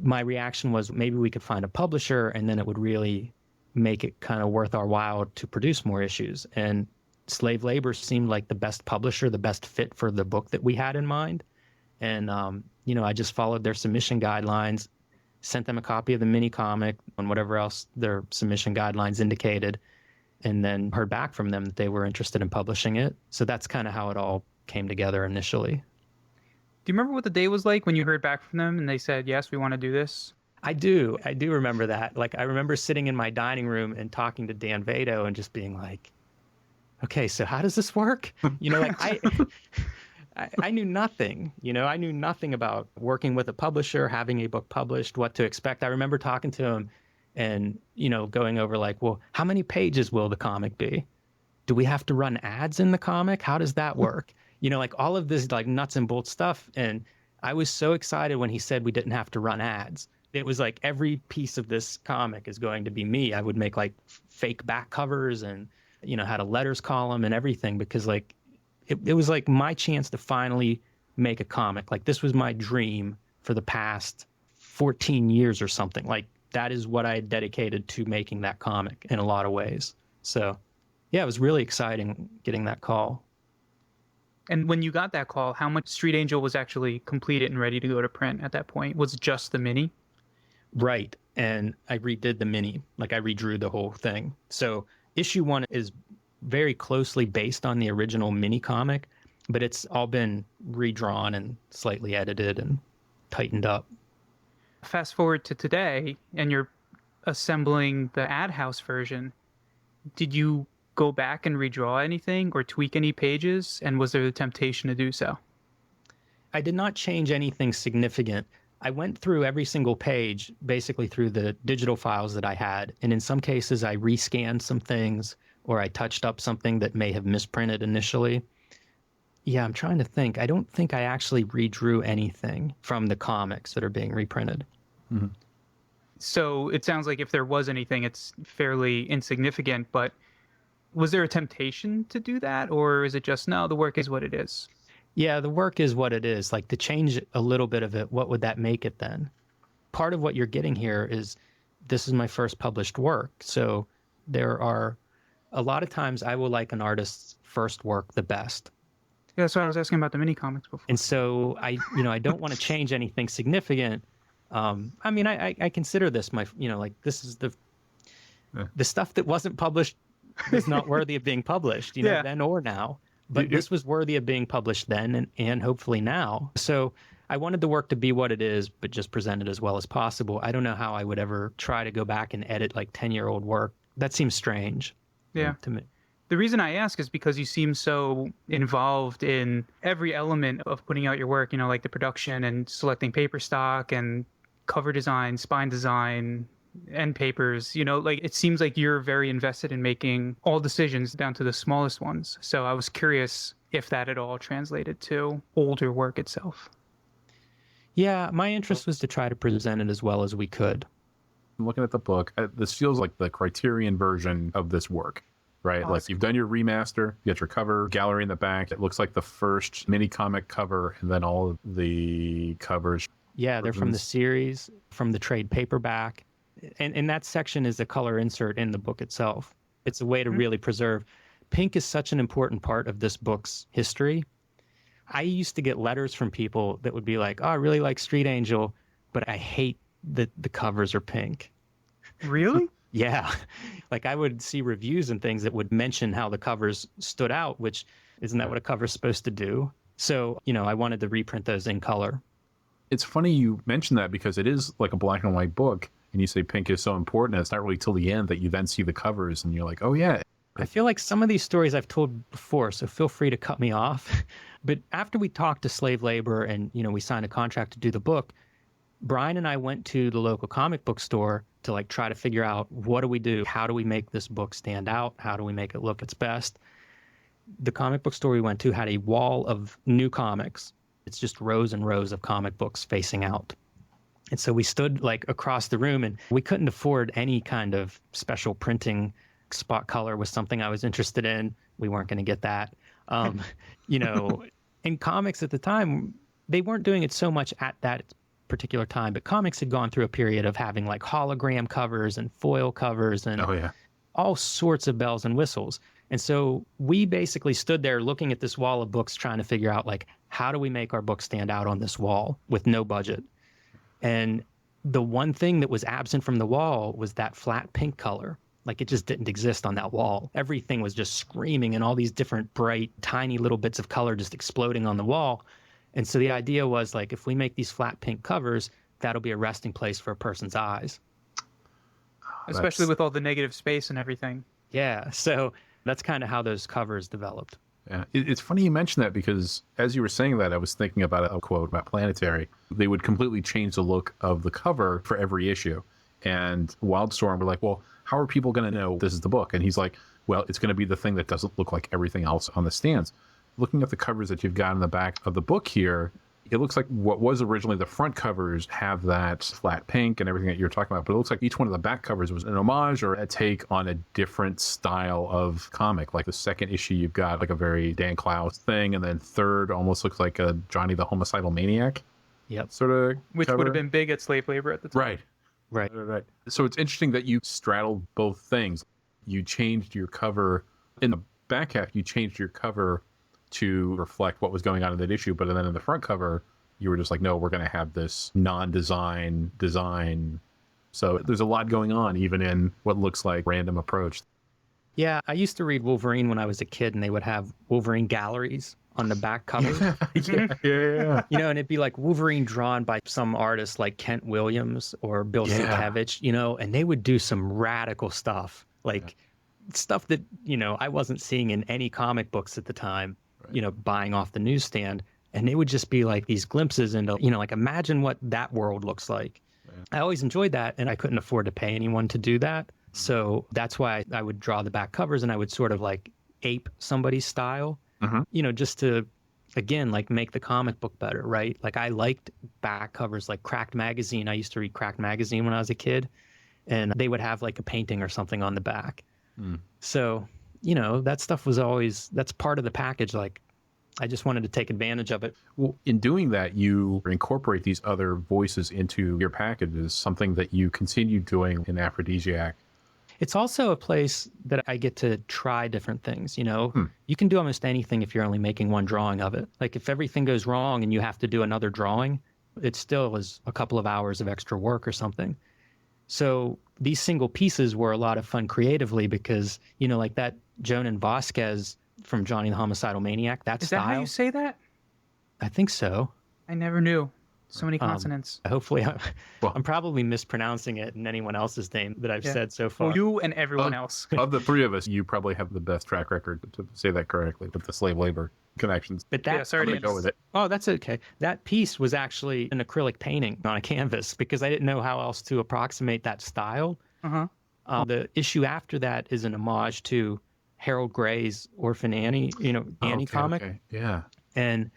My reaction was maybe we could find a publisher and then it would really make it kind of worth our while to produce more issues. And Slave Labor seemed like the best publisher, the best fit for the book that we had in mind. And, I just followed their submission guidelines, sent them a copy of the mini comic and whatever else their submission guidelines indicated, and then heard back from them that they were interested in publishing it. So that's kind of how it all came together initially. Do you remember what the day was like when you heard back from them and they said, yes, we want to do this? I do remember that. I remember sitting in my dining room and talking to Dan Vado and just being like, okay, so how does this work? I knew nothing. I knew nothing about working with a publisher, having a book published, what to expect. I remember talking to him and, going over well, how many pages will the comic be? Do we have to run ads in the comic? How does that work? All of this nuts and bolts stuff. And I was so excited when he said we didn't have to run ads. It was every piece of this comic is going to be me. I would make fake back covers and, had a letters column and everything because it was my chance to finally make a comic. This was my dream for the past 14 years or something. That is what I had dedicated to making that comic in a lot of ways. So, yeah, it was really exciting getting that call. And when you got that call, how much Street Angel was actually completed and ready to go to print at that point? Was it just the mini? Right. And I redid the mini. I redrew the whole thing. So issue 1 is very closely based on the original mini comic, but it's all been redrawn and slightly edited and tightened up. Fast forward to today, and you're assembling the AdHouse version. Did you go back and redraw anything or tweak any pages? And was there the temptation to do so? I did not change anything significant. I went through every single page, basically through the digital files that I had. And in some cases, I rescanned some things or I touched up something that may have misprinted initially. Yeah, I'm trying to think. I don't think I actually redrew anything from the comics that are being reprinted. Mm-hmm. So it sounds like if there was anything, it's fairly insignificant, but was there a temptation to do that? Or is it just, no, the work is what it is? Yeah, the work is what it is. To change a little bit of it, what would that make it then? Part of what you're getting here is this is my first published work. So there are a lot of times I will like an artist's first work the best. Yeah, that's what I was asking about the mini comics before. And so I don't want to change anything significant. I consider this this is the stuff that wasn't published is not worthy of being published, then or now. But this was worthy of being published then and hopefully now. So I wanted the work to be what it is, but just present it as well as possible. I don't know how I would ever try to go back and edit 10-year-old work. That seems strange to me. The reason I ask is because you seem so involved in every element of putting out your work, like the production and selecting paper stock and cover design, spine design, end papers. It seems like you're very invested in making all decisions down to the smallest ones. So I was curious if that at all translated to older work itself. Yeah, my interest was to try to present it as well as we could. I'm looking at the book. This feels like the Criterion version of this work, right? Awesome. You've done your remaster, you got your cover gallery in the back. It looks like the first mini comic cover and then all of the covers. Yeah, they're from the series, from the trade paperback. And that section is a color insert in the book itself. It's a way to really preserve. Pink is such an important part of this book's history. I used to get letters from people that would be like, oh, I really like Street Angel, but I hate that the covers are pink. Really? Yeah. I would see reviews and things that would mention how the covers stood out, which isn't that what a cover's supposed to do? So, I wanted to reprint those in color. It's funny you mention that because it is like a black and white book. And you say pink is so important, and it's not really till the end that you then see the covers and you're like, oh yeah, I feel like some of these stories I've told before, so feel free to cut me off. But after we talked to Slave Labor and, we signed a contract to do the book, Brian and I went to the local comic book store to like try to figure out, what do we do? How do we make this book stand out? How do we make it look its best? The comic book store we went to had a wall of new comics. It's just rows and rows of comic books facing out. And so we stood like across the room, and we couldn't afford any kind of special printing. Spot color was something I was interested in. We weren't going to get that. In comics at the time, they weren't doing it so much at that particular time, but comics had gone through a period of having like hologram covers and foil covers and all sorts of bells and whistles. And so we basically stood there looking at this wall of books, trying to figure out like, how do we make our book stand out on this wall with no budget? And the one thing that was absent from the wall was that flat pink color. Like, it just didn't exist on that wall. Everything was just screaming, and all these different bright, tiny little bits of color just exploding on the wall. And so the idea was like, if we make these flat pink covers, that'll be a resting place for a person's eyes. Especially with all the negative space and everything. Yeah. So that's kind of how those covers developed. Yeah, it's funny you mentioned that, because as you were saying that, I was thinking about a quote about Planetary. They would completely change the look of the cover for every issue. And Wildstorm were like, well, how are people going to know this is the book? And he's like, well, it's going to be the thing that doesn't look like everything else on the stands. Looking at the covers that you've got in the back of the book here, it looks like what was originally the front covers have that flat pink and everything that you're talking about, but it looks like each one of the back covers was an homage or a take on a different style of comic. Like the second issue, you've got like a very Dan Clowes thing, and then third almost looks like a Johnny the Homicidal Maniac. Yep. Sort of Which cover. would have been big at Slave Labor at the time. Right. So it's interesting that you straddled both things. You changed your cover in the back half. You changed your cover to reflect what was going on in that issue, but then in the front cover, you were just like, no, we're going to have this non-design design. So there's a lot going on, even in what looks like random approach. Yeah, I used to read Wolverine when I was a kid, and they would have Wolverine galleries on the back cover. Yeah. And it'd be like Wolverine drawn by some artist like Kent Williams or Bill Sienkiewicz, and they would do some radical stuff, like stuff that, I wasn't seeing in any comic books at the time, buying off the newsstand. And it would just be like these glimpses into, like imagine what that world looks like. Yeah. I always enjoyed that, and I couldn't afford to pay anyone to do that. So that's why I would draw the back covers, and I would sort of like ape somebody's style, just to, again, like make the comic book better, right? Like I liked back covers like Cracked Magazine. I used to read Cracked Magazine when I was a kid, and they would have like a painting or something on the back. So, that stuff was always, that's part of the package. Like, I just wanted to take advantage of it. Well, in doing that, you incorporate these other voices into your packages, something that you continue doing in Aphrodisiac. It's also a place that I get to try different things. You can do almost anything if you're only making one drawing of it. Like if everything goes wrong and you have to do another drawing, it still is a couple of hours of extra work or something. So these single pieces were a lot of fun creatively because, like that Jonan Vasquez from Johnny the Homicidal Maniac, that Is style. Is that how you say that? I think so. I never knew. So many consonants. Hopefully, I'm probably mispronouncing it in anyone else's name that I've said so far. Well, you and everyone else. Of the three of us, you probably have the best track record to say that correctly with the slave labor connections. But that, sorry I'm going to go with it. Oh, that's okay. That piece was actually an acrylic painting on a canvas because I didn't know how else to approximate that style. The issue after that is an homage to Harold Gray's Orphan Annie, Annie comic. Okay. Yeah. And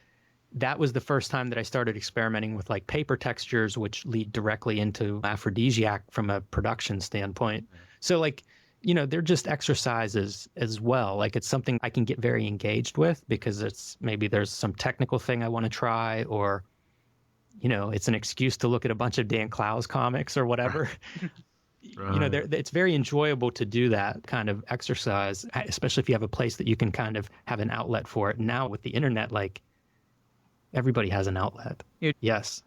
that was the first time that I started experimenting with like paper textures, which lead directly into Aphrodisiac from a production standpoint. So like, they're just exercises as well. Like it's something I can get very engaged with because it's maybe there's some technical thing I want to try, or, it's an excuse to look at a bunch of Dan Clowes comics or whatever. Right. It's very enjoyable to do that kind of exercise, especially if you have a place that you can kind of have an outlet for it. And now with the internet, like everybody has an outlet. Yes.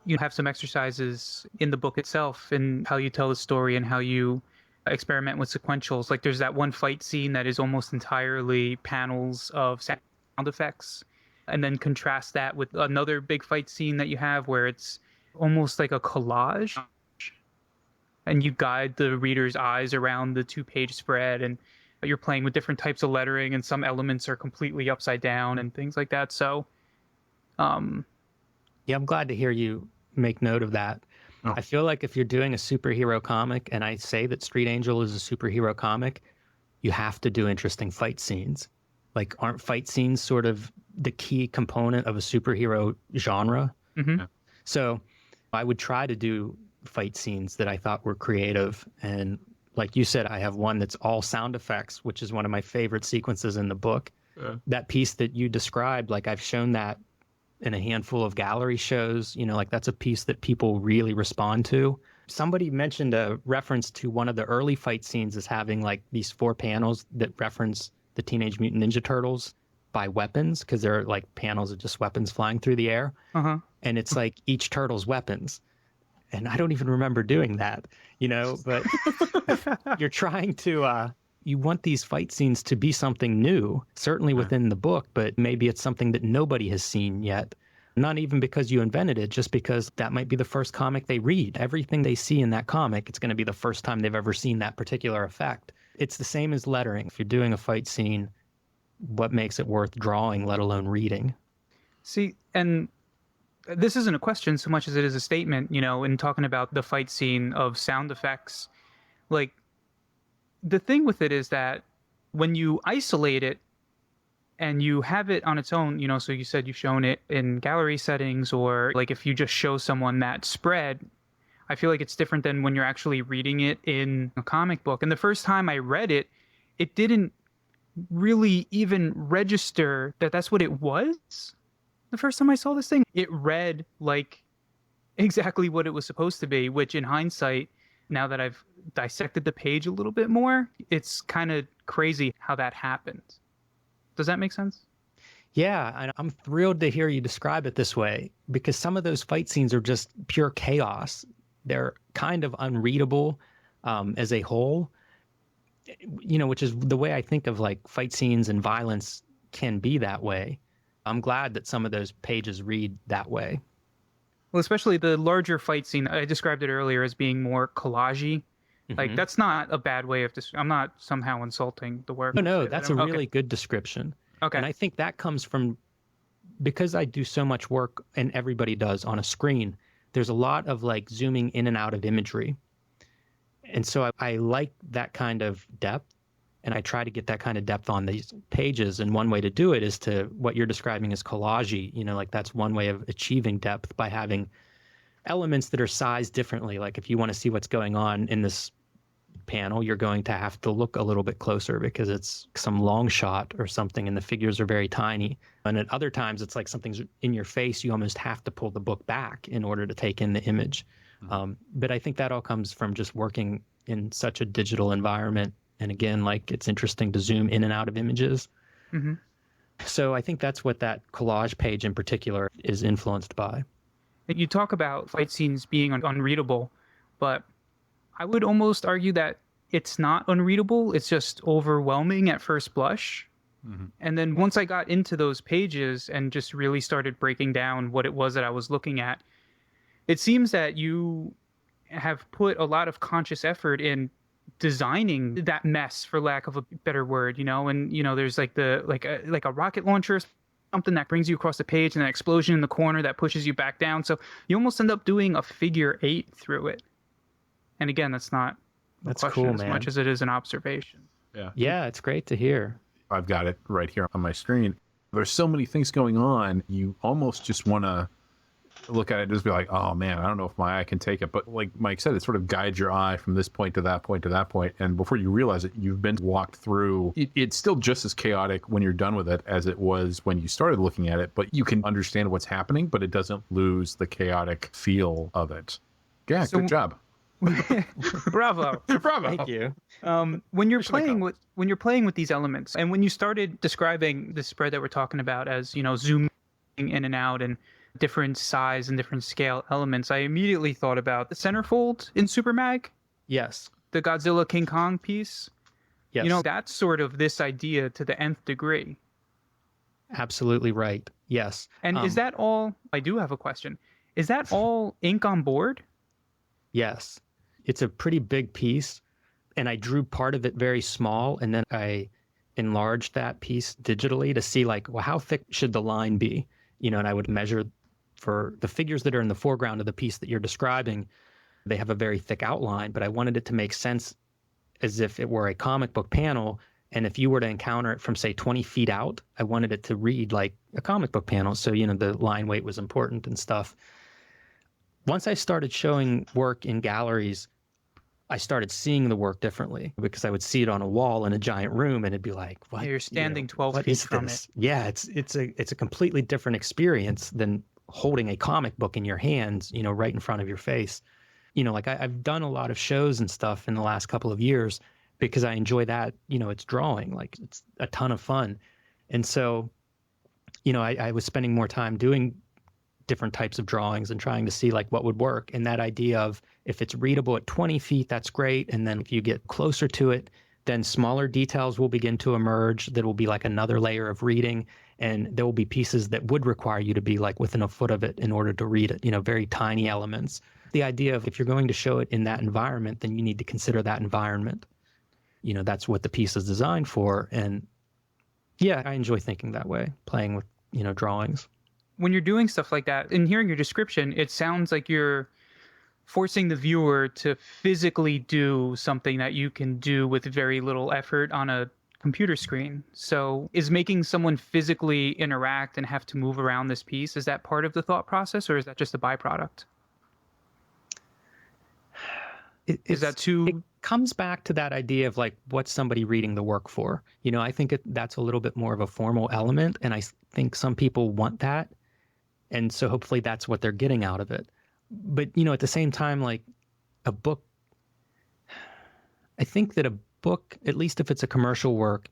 You have some exercises in the book itself and how you tell the story and how you experiment with sequentials. Like there's that one fight scene that is almost entirely panels of sound effects, and then contrast that with another big fight scene that you have where it's almost like a collage, and you guide the reader's eyes around the 2-page spread. And You're playing with different types of lettering, and some elements are completely upside down and things like that. So, yeah, I'm glad to hear you make note of that. Oh. I feel like if you're doing a superhero comic, and I say that Street Angel is a superhero comic, you have to do interesting fight scenes. Like, aren't fight scenes sort of the key component of a superhero genre? Mm-hmm. Yeah. So I would try to do fight scenes that I thought were creative. And like you said, I have one that's all sound effects, which is one of my favorite sequences in the book. That piece that you described, like I've shown that in a handful of gallery shows, like that's a piece that people really respond to. Somebody mentioned a reference to one of the early fight scenes as having like these 4 panels that reference the Teenage Mutant Ninja Turtles by weapons, because they're like panels of just weapons flying through the air. Uh-huh. And it's like each turtle's weapons. And I don't even remember doing that, but you're trying to, you want these fight scenes to be something new, certainly within the book, but maybe it's something that nobody has seen yet. Not even because you invented it, just because that might be the first comic they read. Everything they see in that comic, it's going to be the first time they've ever seen that particular effect. It's the same as lettering. If you're doing a fight scene, what makes it worth drawing, let alone reading? See, and this isn't a question so much as it is a statement, in talking about the fight scene of sound effects. Like, the thing with it is that when you isolate it and you have it on its own, so you said you've shown it in gallery settings, or like if you just show someone that spread, I feel like it's different than when you're actually reading it in a comic book. And the first time I read it, it didn't really even register that that's what it was. The first time I saw this thing, it read like exactly what it was supposed to be, which in hindsight, now that I've dissected the page a little bit more, it's kind of crazy how that happened. Does that make sense? Yeah, and I'm thrilled to hear you describe it this way, because some of those fight scenes are just pure chaos. They're kind of unreadable as a whole, which is the way I think of like fight scenes and violence can be that way. I'm glad that some of those pages read that way. Well, especially the larger fight scene. I described it earlier as being more collage-y. Like, that's not a bad way of I'm not somehow insulting the work. No, that's a really good description. Okay. And I think that comes from, because I do so much work, and everybody does, on a screen, there's a lot of like zooming in and out of imagery. And so I like that kind of depth, and I try to get that kind of depth on these pages. And one way to do it is to what you're describing as collage-y. Like that's one way of achieving depth, by having elements that are sized differently. Like if you want to see what's going on in this panel, you're going to have to look a little bit closer because it's some long shot or something and the figures are very tiny. And at other times it's like something's in your face, you almost have to pull the book back in order to take in the image. But I think that all comes from just working in such a digital environment. And again, like it's interesting to zoom in and out of images. Mm-hmm. So I think that's what that collage page in particular is influenced by. You talk about fight scenes being unreadable, but I would almost argue that it's not unreadable. It's just overwhelming at first blush. Mm-hmm. And then once I got into those pages and just really started breaking down what it was that I was looking at, it seems that you have put a lot of conscious effort in designing that mess, for lack of a better word, and there's like a rocket launcher, something that brings you across the page, and an explosion in the corner that pushes you back down. So you almost end up doing a figure 8 through it. And again, that's not a question cool, as man. much as it is an observation. Yeah, it's great to hear. I've got it right here on my screen. There's so many things going on. You almost just want to look at it and just be like, oh man, I don't know if my eye can take it. But like Mike said, it sort of guides your eye from this point to that point to that point. And before you realize it, you've been walked through. It's still just as chaotic when you're done with it as it was when you started looking at it. But you can understand what's happening, but it doesn't lose the chaotic feel of it. Yeah, good job. Bravo. Thank you. When you're playing with these elements, and when you started describing the spread that we're talking about as, zooming in and out and different size and different scale elements, I immediately thought about the centerfold in Super Mag. Yes. The Godzilla King Kong piece. Yes. That's sort of this idea to the nth degree. Absolutely right. Yes. And is that all? I do have a question. Is that all ink on board? Yes. It's a pretty big piece. and I drew part of it very small, and then I enlarged that piece digitally to see like, well, how thick should the line be? You know, and I would measure for the figures that are in the foreground of the piece that you're describing. They have a very thick outline, but I wanted it to make sense as if it were a comic book panel. And if you were to encounter it from, say, 20 feet out, I wanted it to read like a comic book panel. So, you know, the line weight was important and stuff. Once I started showing work in galleries, I started seeing the work differently because I would see it on a wall in a giant room and it'd be like, what? You're standing 12 what feet is from this? it. Yeah, it's a completely different experience than holding a comic book in your hands, you know, right in front of your face. You know, like I've done a lot of shows and stuff in the last couple of years because I enjoy that, you know, it's drawing, like it's a ton of fun. And so, you know, I was spending more time doing different types of drawings and trying to see like what would work. And that idea of if it's readable at 20 feet, that's great. And then if you get closer to it, then smaller details will begin to emerge. That will be like another layer of reading. And there will be pieces that would require you to be like within a foot of it in order to read it, you know, very tiny elements. The idea of if you're going to show it in that environment, then you need to consider that environment. You know, that's what the piece is designed for. And yeah, I enjoy thinking that way, playing with, you know, drawings. When you're doing stuff like that, and hearing your description, it sounds like you're forcing the viewer to physically do something that you can do with very little effort on a computer screen. So is making someone physically interact and have to move around this piece, is that part of the thought process, or is that just a byproduct? It comes back to that idea of like, what's somebody reading the work for? You know, I think that's a little bit more of a formal element, and I think some people want that. And so hopefully that's what they're getting out of it. But, you know, at the same time, like a book, I think that a book, at least if it's a commercial work,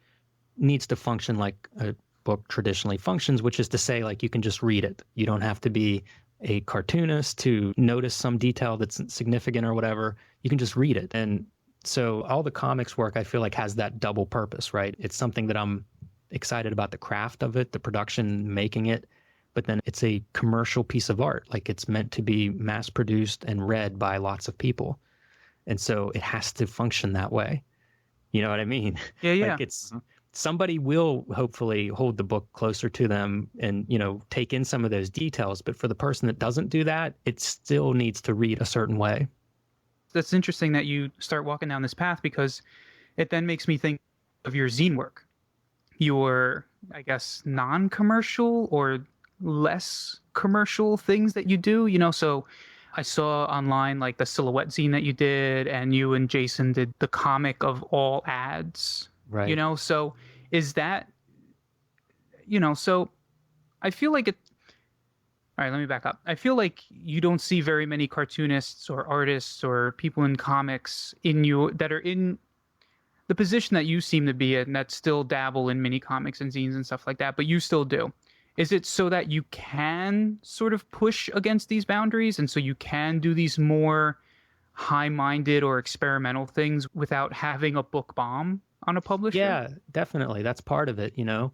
needs to function like a book traditionally functions, which is to say, like, you can just read it. You don't have to be a cartoonist to notice some detail that's significant or whatever. You can just read it. And so all the comics work, I feel like, has that double purpose, right? It's something that I'm excited about, the craft of it, the production, making it. But then it's a commercial piece of art. Like, it's meant to be mass produced and read by lots of people. And so it has to function that way. You know what I mean? Yeah. Like, it's somebody will hopefully hold the book closer to them and, you know, take in some of those details. But for the person that doesn't do that, it still needs to read a certain way. That's interesting that you start walking down this path, because it then makes me think of your zine work. Your, I guess, non-commercial or less commercial things that you do, you know. So I saw online like the silhouette zine that you did, and you and Jason did the comic of all ads, Right. you know. So is that, you know, so I feel like it, all right, let me back up. I feel like you don't see very many cartoonists or artists or people in comics in you that are in the position that you seem to be in, that still dabble in mini comics and zines and stuff like that, but you still do. Is it so that you can sort of push against these boundaries, and so you can do these more high-minded or experimental things without having a book bomb on a publisher? Yeah, definitely. That's part of it, you know.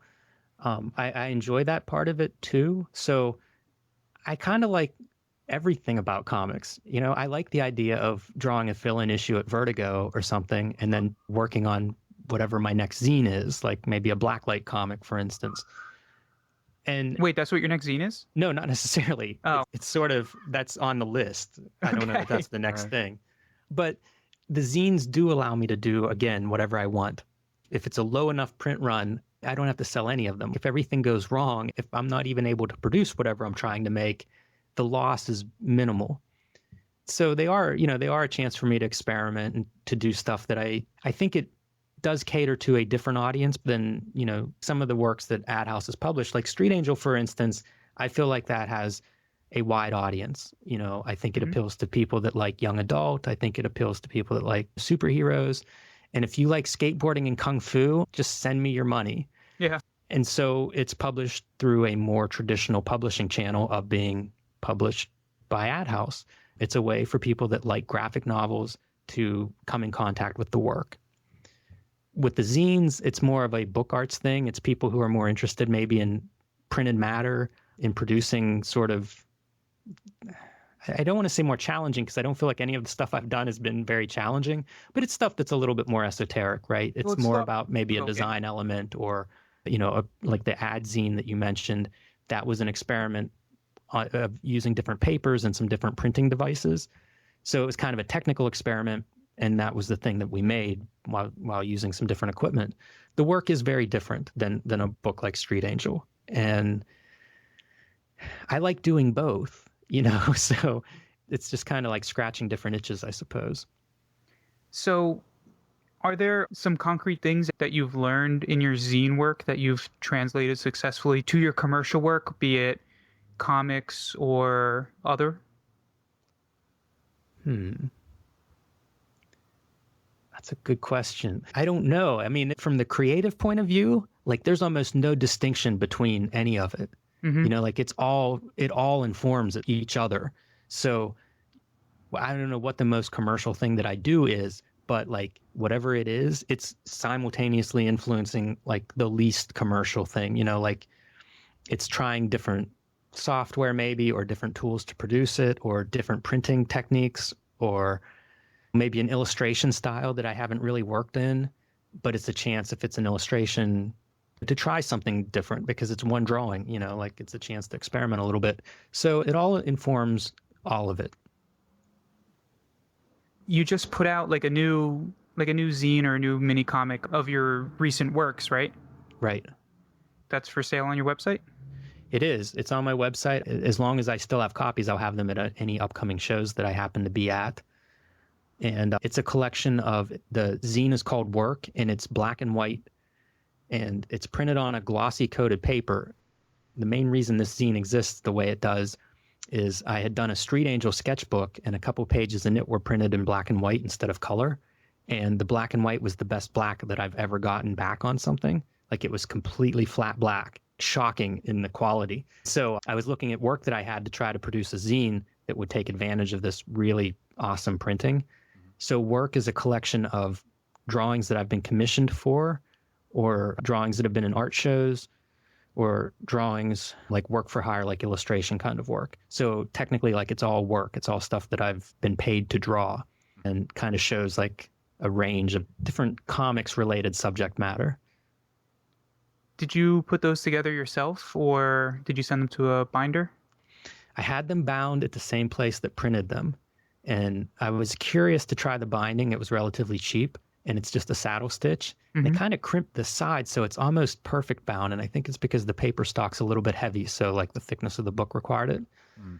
I enjoy that part of it too. So I kind of like everything about comics. You know, I like the idea of drawing a fill-in issue at Vertigo or something, and then working on whatever my next zine is, like maybe a Blacklight comic, for instance. And wait, that's what your next zine is? no, not necessarily. Oh. It's sort of, that's on the list. I don't know if that's the next thing. But the zines do allow me to do, again, whatever I want. If it's a low enough print run, I don't have to sell any of them. If everything goes wrong, if I'm not even able to produce whatever I'm trying to make, the loss is minimal. So they are, you know, they are a chance for me to experiment and to do stuff that I think it does cater to a different audience than, you know, some of the works that AdHouse has published. Like Street Angel, for instance, I feel like that has a wide audience. You know, I think it appeals to people that like young adult. I think it appeals to people that like superheroes. And if you like skateboarding and kung fu, just send me your money. Yeah. And so it's published through a more traditional publishing channel of being published by AdHouse. It's a way for people that like graphic novels to come in contact with the work. With the zines, it's more of a book arts thing. It's people who are more interested maybe in printed matter, in producing sort of, I don't want to say more challenging because I don't feel like any of the stuff I've done has been very challenging, but it's stuff that's a little bit more esoteric, right? It's more about maybe a design element or, like the ad zine that you mentioned. That was an experiment of using different papers and some different printing devices. So it was kind of a technical experiment, and that was the thing that we made while using some different equipment. The work is very different than a book like Street Angel. And I like doing both, so it's just kind of like scratching different itches, I suppose. So are there some concrete things that you've learned in your zine work that you've translated successfully to your commercial work, be it comics or other? That's a good question. I don't know. I mean, from the creative point of view, like there's almost no distinction between any of it. Like it all informs each other. So I don't know what the most commercial thing that I do is, but like whatever it is, it's simultaneously influencing like the least commercial thing, like it's trying different software maybe, or different tools to produce it, or different printing techniques, or maybe an illustration style that I haven't really worked in, but it's a chance if it's an illustration to try something different because it's one drawing, like it's a chance to experiment a little bit. So it all informs all of it. You just put out like a new zine or a new mini comic of your recent works, right? Right. That's for sale on your website? It is. It's on my website. As long as I still have copies, I'll have them at any upcoming shows that I happen to be at. And it's a collection of, the zine is called Work, and it's black and white, and it's printed on a glossy coated paper. The main reason this zine exists the way it does is I had done a Street Angel sketchbook, and a couple pages in it were printed in black and white instead of color. And the black and white was the best black that I've ever gotten back on something. Like it was completely flat black, shocking in the quality. So I was looking at work that I had to try to produce a zine that would take advantage of this really awesome printing. So Work is a collection of drawings that I've been commissioned for, or drawings that have been in art shows, or drawings like work for hire, like illustration kind of work. So technically, like it's all work. It's all stuff that I've been paid to draw, and kind of shows like a range of different comics related subject matter. Did you put those together yourself, or did you send them to a binder? I had them bound at the same place that printed them. And I was curious to try the binding. It was relatively cheap, and it's just a saddle stitch. They kind of crimped the sides, so it's almost perfect bound. And I think it's because the paper stock's a little bit heavy, so like the thickness of the book required it.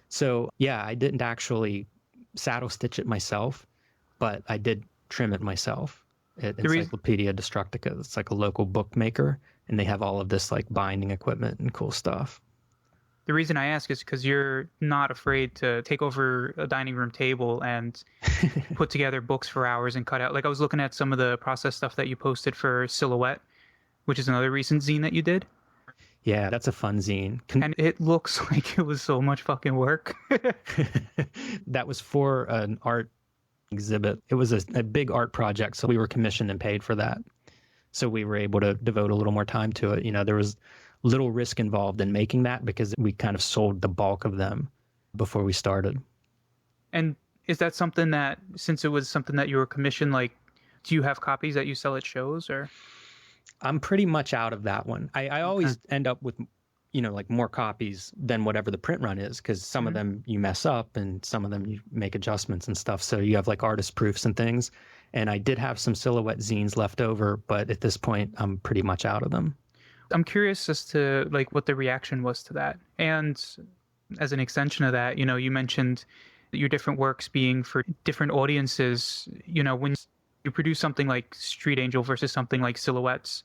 So yeah, I didn't actually saddle stitch it myself, but I did trim it myself at Encyclopedia Destructica. It's like a local bookmaker, and they have all of this like binding equipment and cool stuff. The reason I ask is because you're not afraid to take over a dining room table and put together books for hours and cut out. Like I was looking at some of the process stuff that you posted for Silhouette, which is another recent zine that you did. Yeah, that's a fun zine. And it looks like it was so much fucking work. That was for an art exhibit. It was a big art project, so we were commissioned and paid for that. So we were able to devote a little more time to it. There was little risk involved in making that because we kind of sold the bulk of them before we started. And is that something that, since it was something that you were commissioned, like, do you have copies that you sell at shows, or? I'm pretty much out of that one. I always end up with, like more copies than whatever the print run is, because some of them you mess up and some of them you make adjustments and stuff. So you have like artist proofs and things. And I did have some Silhouette zines left over, but at this point, I'm pretty much out of them. I'm curious as to like what the reaction was to that. And as an extension of that, you mentioned your different works being for different audiences. When you produce something like Street Angel versus something like Silhouettes,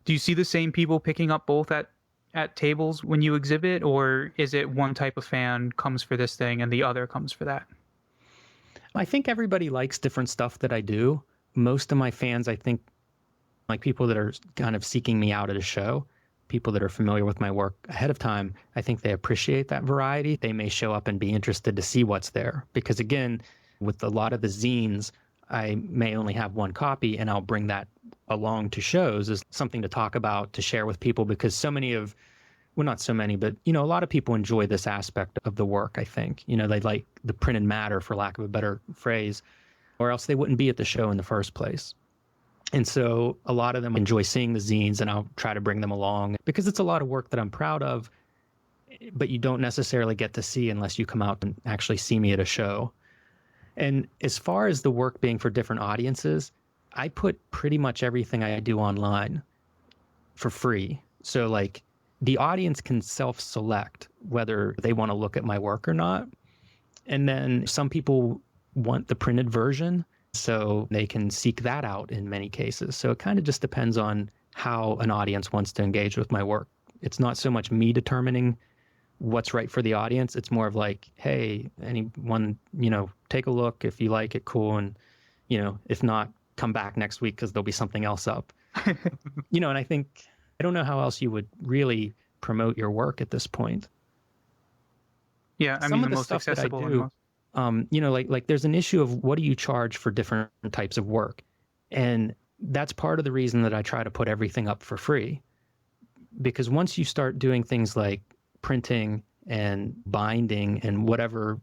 do you see the same people picking up both at tables when you exhibit, or is it one type of fan comes for this thing and the other comes for that? I think everybody likes different stuff that I do. Most of my fans, I think, like people that are kind of seeking me out at a show, people that are familiar with my work ahead of time, I think they appreciate that variety. They may show up and be interested to see what's there. Because again, with a lot of the zines, I may only have one copy, and I'll bring that along to shows as something to talk about, to share with people, because so many of well, not so many, but, a lot of people enjoy this aspect of the work, I think. They like the printed matter, for lack of a better phrase, or else they wouldn't be at the show in the first place. And so a lot of them enjoy seeing the zines, and I'll try to bring them along because it's a lot of work that I'm proud of, but you don't necessarily get to see unless you come out and actually see me at a show. And as far as the work being for different audiences, I put pretty much everything I do online for free. So like the audience can self-select whether they want to look at my work or not. And then some people want the printed version, so they can seek that out in many cases. So it kind of just depends on how an audience wants to engage with my work. It's not so much me determining what's right for the audience. It's more of like, hey, anyone, take a look. If you like it, cool. And, if not, come back next week because there'll be something else up. And I think, I don't know how else you would really promote your work at this point. Yeah, I mean, the most accessible one. Like there's an issue of what do you charge for different types of work? And that's part of the reason that I try to put everything up for free. Because once you start doing things like printing and binding and whatever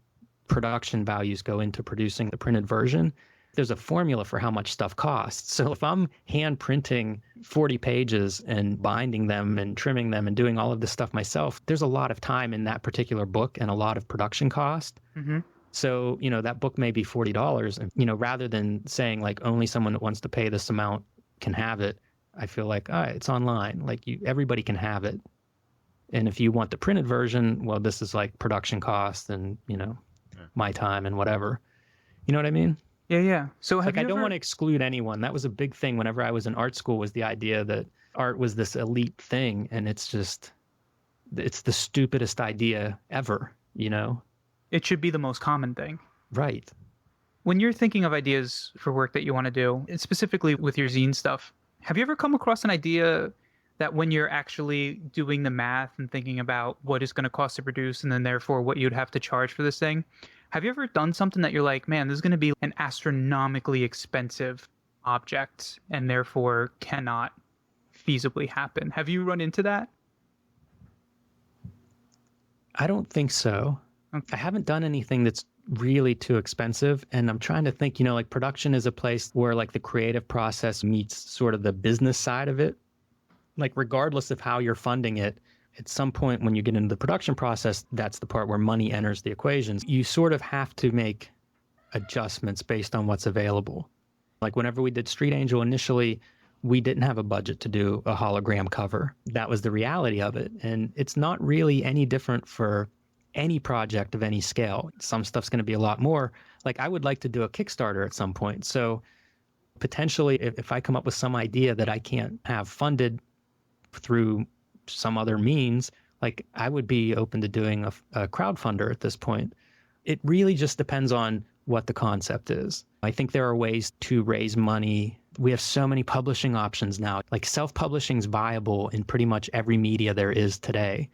production values go into producing the printed version, there's a formula for how much stuff costs. So if I'm hand printing 40 pages and binding them and trimming them and doing all of this stuff myself, there's a lot of time in that particular book and a lot of production cost. Mm-hmm. So, that book may be $40. And, rather than saying like only someone that wants to pay this amount can have it, I feel like, all right, it's online. Like everybody can have it. And if you want the printed version, well, this is like production costs and, my time and whatever. You know what I mean? Yeah. So I don't want to exclude anyone. That was a big thing whenever I was in art school, was the idea that art was this elite thing. And it's the stupidest idea ever, It should be the most common thing. Right. When you're thinking of ideas for work that you want to do, and specifically with your zine stuff, have you ever come across an idea that when you're actually doing the math and thinking about what it's going to cost to produce and then therefore what you'd have to charge for this thing, have you ever done something that you're like, man, this is going to be an astronomically expensive object and therefore cannot feasibly happen? Have you run into that? I don't think so. Okay. I haven't done anything that's really too expensive. And I'm trying to think, like production is a place where like the creative process meets sort of the business side of it. Like regardless of how you're funding it, at some point when you get into the production process, that's the part where money enters the equations. You sort of have to make adjustments based on what's available. Like whenever we did Street Angel initially, we didn't have a budget to do a hologram cover. That was the reality of it. And it's not really any different for any project of any scale. Some stuff's going to be a lot more. Like I would like to do a Kickstarter at some point. So potentially if I come up with some idea that I can't have funded through some other means, like I would be open to doing a crowdfunder at this point. It really just depends on what the concept is. I think there are ways to raise money. We have so many publishing options now. Like self-publishing is viable in pretty much every media there is today.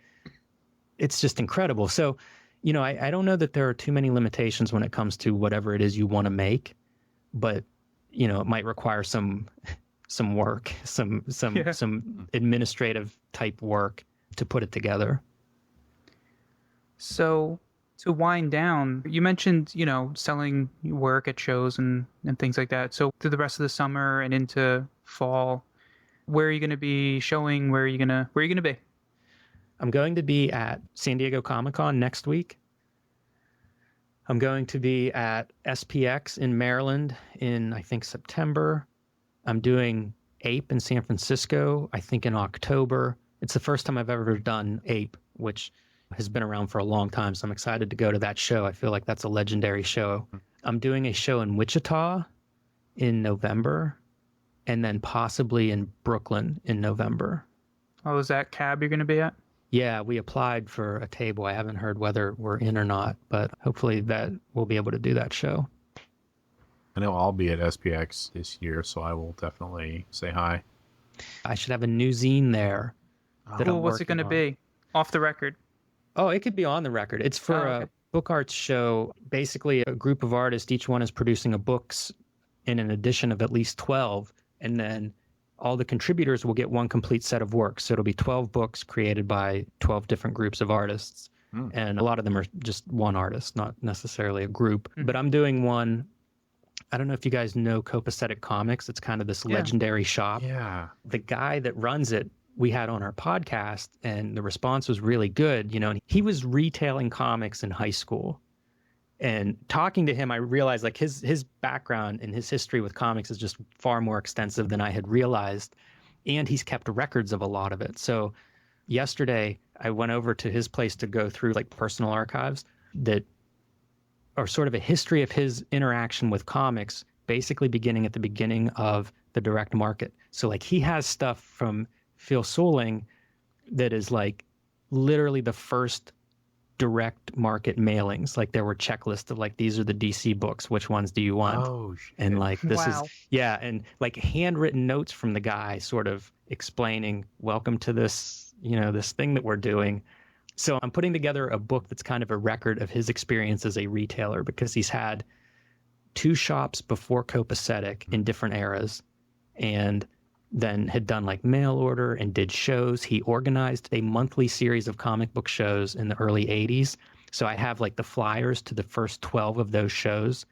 It's just incredible. So, I don't know that there are too many limitations when it comes to whatever it is you want to make, but, it might require some work, some administrative type work to put it together. So to wind down, you mentioned, selling work at shows and things like that. So through the rest of the summer and into fall, where are you going to be showing? Where are you going to be? I'm going to be at San Diego Comic-Con next week. I'm going to be at SPX in Maryland in, I think, September. I'm doing Ape in San Francisco, I think in October. It's the first time I've ever done Ape, which has been around for a long time. So I'm excited to go to that show. I feel like that's a legendary show. I'm doing a show in Wichita in November and then possibly in Brooklyn in November. Oh, is that cab you're going to be at? Yeah, we applied for a table. I haven't heard whether we're in or not, but hopefully that we'll be able to do that show. I know I'll be at SPX this year, so I will definitely say hi. I should have a new zine there. Cool. What's it going to be? Off the record? Oh, it could be on the record. It's for a book arts show. Basically, a group of artists, each one is producing a books in an edition of at least 12. And then all the contributors will get one complete set of works. So it'll be 12 books created by 12 different groups of artists. And a lot of them are just one artist, not necessarily a group. But I'm doing one. I don't know if you guys know Copacetic Comics. It's kind of this legendary shop. Yeah. The guy that runs it, we had on our podcast, and the response was really good. You know, and he was retailing comics in high school. And talking to him, I realized like his background and his history with comics is just far more extensive than I had realized. And he's kept records of a lot of it. So yesterday, I went over to his place to go through like personal archives that are sort of a history of his interaction with comics, basically beginning at the beginning of the direct market. So like he has stuff from Phil Souling that is like literally the first direct market mailings. Like there were checklists of like, these are the DC books, which ones do you want? Oh, shit. And like this Wow. is and like handwritten notes from the guy sort of explaining, welcome to this, this thing that we're doing. So I'm putting together a book that's kind of a record of his experience as a retailer, because he's had 2 shops before Copacetic in different eras, and then had done like mail order and did shows. He organized a monthly series of comic book shows in the early 80s. So I have like the flyers to the first 12 of those shows.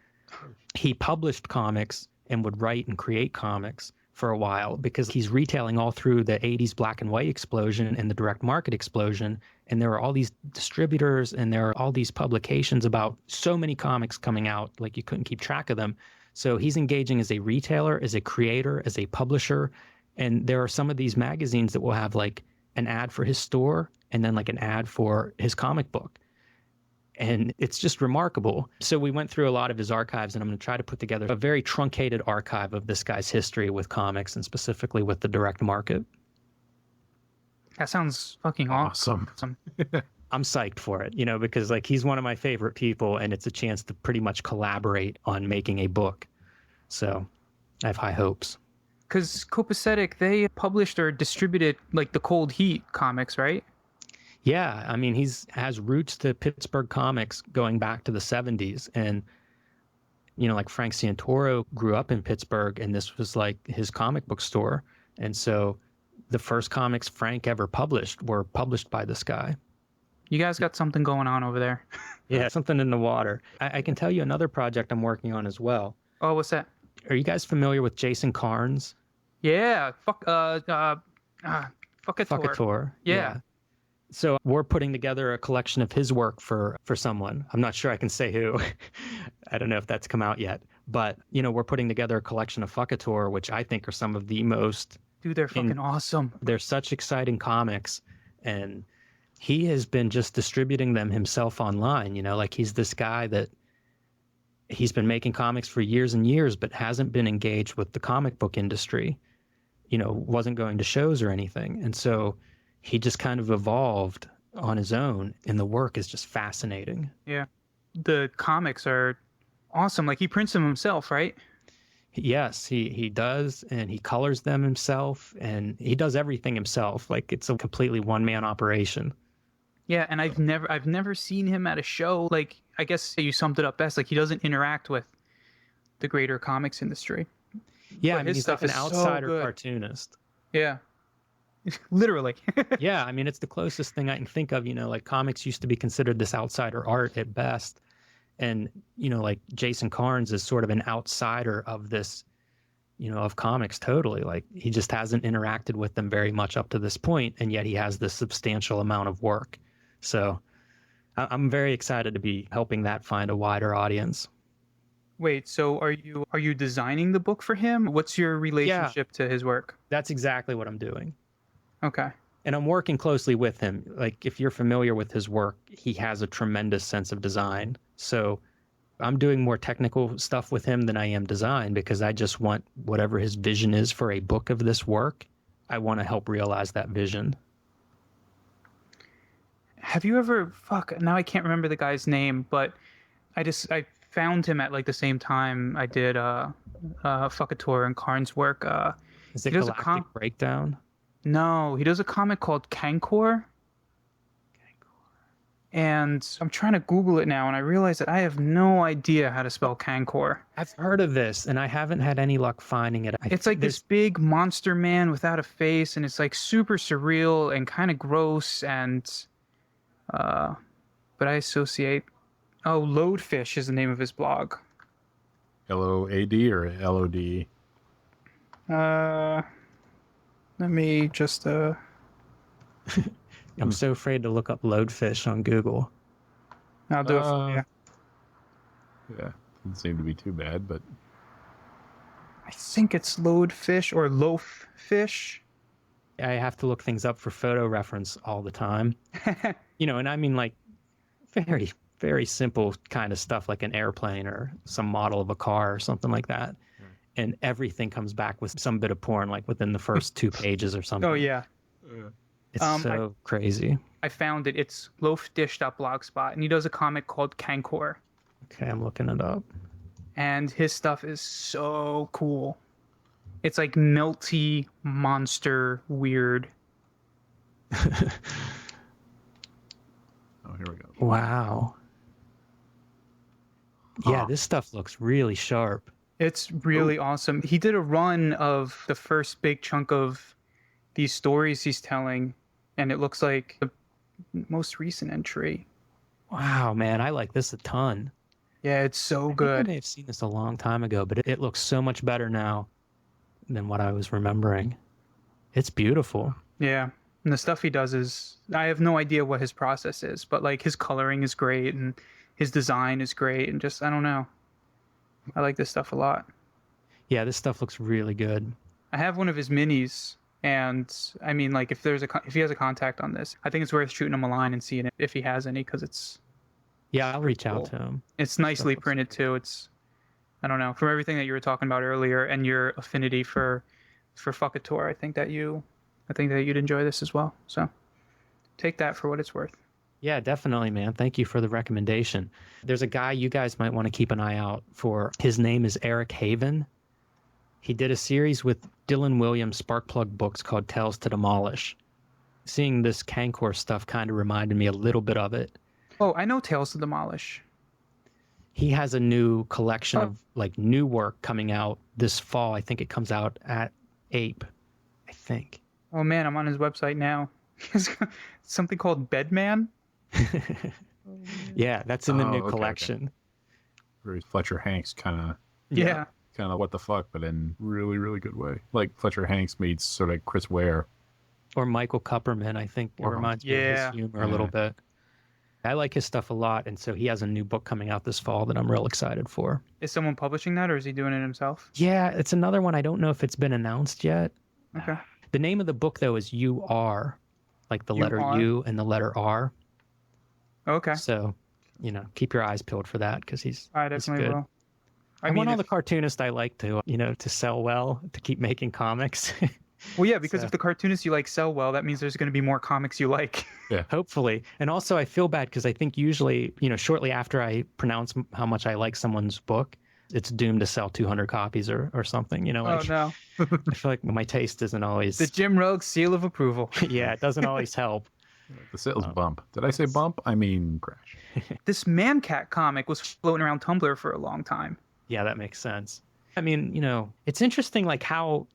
He published comics and would write and create comics for a while, because he's retailing all through the 80s black and white explosion and the direct market explosion. And there are all these distributors and there are all these publications about so many comics coming out, like you couldn't keep track of them. So he's engaging as a retailer, as a creator, as a publisher. And there are some of these magazines that will have like an ad for his store and then like an ad for his comic book. And it's just remarkable. So we went through a lot of his archives, and I'm going to try to put together a very truncated archive of this guy's history with comics, and specifically with the direct market. That sounds fucking awesome. I'm psyched for it, because like he's one of my favorite people, and it's a chance to pretty much collaborate on making a book. So I have high hopes. Because Copacetic, they published or distributed like the Cold Heat comics, right? Yeah, I mean, has roots to Pittsburgh comics going back to the 70s. And, like Frank Santoro grew up in Pittsburgh, and this was like his comic book store. And so the first comics Frank ever published were published by this guy. You guys got something going on over there. Yeah, something in the water. I can tell you another project I'm working on as well. Oh, what's that? Are you guys familiar with Jason Karnes? Yeah, Fuckator. Yeah. So we're putting together a collection of his work for someone. I'm not sure I can say who. I don't know if that's come out yet. But, we're putting together a collection of Fuckator, which I think are some of the most... Dude, they're fucking awesome. They're such exciting comics. And he has been just distributing them himself online. Like he's this guy that he's been making comics for years and years, but hasn't been engaged with the comic book industry, wasn't going to shows or anything. And so he just kind of evolved on his own, and the work is just fascinating. Yeah. The comics are awesome. Like he prints them himself, right? Yes, he does, and he colors them himself, and he does everything himself. Like it's a completely one-man operation. Yeah, and I've never seen him at a show. Like, I guess you summed it up best. Like he doesn't interact with the greater comics industry. Yeah, But I mean, his he's like stuff an is so outsider good. cartoonist. Yeah. Literally. Yeah, I mean, it's the closest thing I can think of. Like comics used to be considered this outsider art at best. And, like Jason Karnes is sort of an outsider of this, of comics totally. Like he just hasn't interacted with them very much up to this point, and yet he has this substantial amount of work. So I'm very excited to be helping that find a wider audience. Wait, so are you designing the book for him? What's your relationship to his work? That's exactly what I'm doing. Okay. And I'm working closely with him. Like if you're familiar with his work, he has a tremendous sense of design. So I'm doing more technical stuff with him than I am design, because I just want whatever his vision is for a book of this work, I want to help realize that vision. Have you ever, now I can't remember the guy's name, but I found him at like the same time I did Fuckator and Karnes' work. Is it he does Galactic Breakdown? No, he does a comic called Kankor. And I'm trying to Google it now, and I realize that I have no idea how to spell Kankor. I've heard of this, and I haven't had any luck finding it. It's like this big monster man without a face, and it's like super surreal and kind of gross, and but I associate... Oh, Loadfish is the name of his blog. L-O-A-D or L-O-D? Let me just... I'm so afraid to look up Loadfish on Google. I'll do it for you. Yeah, doesn't seem to be too bad, but... I think it's Loadfish or Loaffish. I have to look things up for photo reference all the time. You know, and I mean like very, very simple kind of stuff like an airplane or some model of a car or something like that. And everything comes back with some bit of porn like within the first 2 pages or something. Oh, yeah. It's so crazy. I found it. It's loafdish.blogspot, and he does a comic called Kankor. Okay, I'm looking it up. And his stuff is so cool. It's like melty, monster, weird. Oh, here we go. Wow. Yeah, this stuff looks really sharp. It's really awesome. He did a run of the first big chunk of these stories he's telling, and it looks like the most recent entry. Wow, man, I like this a ton. Yeah, it's so I good. may have seen this a long time ago, but it looks so much better now than what I was remembering. It's beautiful. Yeah, and the stuff he does is... I have no idea what his process is, but like his coloring is great, and his design is great, and just, I don't know. I like this stuff a lot. Yeah, this stuff looks really good. I have one of his minis, and I mean, like, if he has a contact on this, I think it's worth shooting him a line and seeing if he has any, because it's... Yeah, I'll reach cool. out to him. It's nicely printed too. It's, I don't know, from everything that you were talking about earlier and your affinity for Fuckator, I think that you'd enjoy this as well. So take that for what it's worth. Yeah, definitely, man. Thank you for the recommendation. There's a guy you guys might want to keep an eye out for. His name is Eric Haven. He did a series with Dylan Williams Sparkplug books called Tales to Demolish. Seeing this Kankor stuff kind of reminded me a little bit of it. Oh, I know Tales to Demolish. He has a new collection of like new work coming out this fall. I think it comes out at Ape, I think. Oh man, I'm on his website now. Something called Bedman. Yeah, that's in the new okay, collection. Okay. Very Fletcher Hanks kind of. Yeah. Kind of what the fuck, but in really, really good way. Like Fletcher Hanks meets sort of Chris Ware. Or Michael Kupperman, I think. It reminds me of his humor a little bit. I like his stuff a lot, and so he has a new book coming out this fall that I'm real excited for. Is someone publishing that, or is he doing it himself? Yeah, it's another one. I don't know if it's been announced yet. Okay. The name of the book, though, is You Are, like the letter U and the letter R. Okay. So, you know, keep your eyes peeled for that, because he's definitely good. will. I want all the cartoonists I like to, you know, to sell well, to keep making comics. Well, yeah, because if the cartoonists you like sell well, that means there's going to be more comics you like. Yeah. Hopefully. And also I feel bad because I think usually, you know, shortly after I pronounce how much I like someone's book, it's doomed to sell 200 copies or something, you know. Like, oh, no. I feel like my taste isn't always... The Jim Rugg seal of approval. Yeah, it doesn't always help. The sales bump. Did I say bump? I mean crash. This Man-Cat comic was floating around Tumblr for a long time. Yeah, that makes sense. I mean, you know, it's interesting like how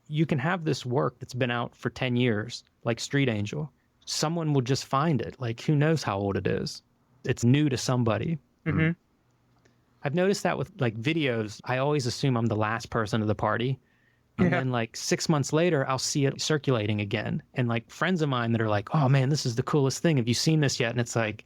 you can have this work that's been out for 10 years, like Street Angel. Someone will just find it. Like, who knows how old it is? It's new to somebody. Mm-hmm. I've noticed that with like videos. I always assume I'm the last person of the party. And then like 6 months later, I'll see it circulating again. And like friends of mine that are like, oh man, this is the coolest thing. Have you seen this yet? And it's like,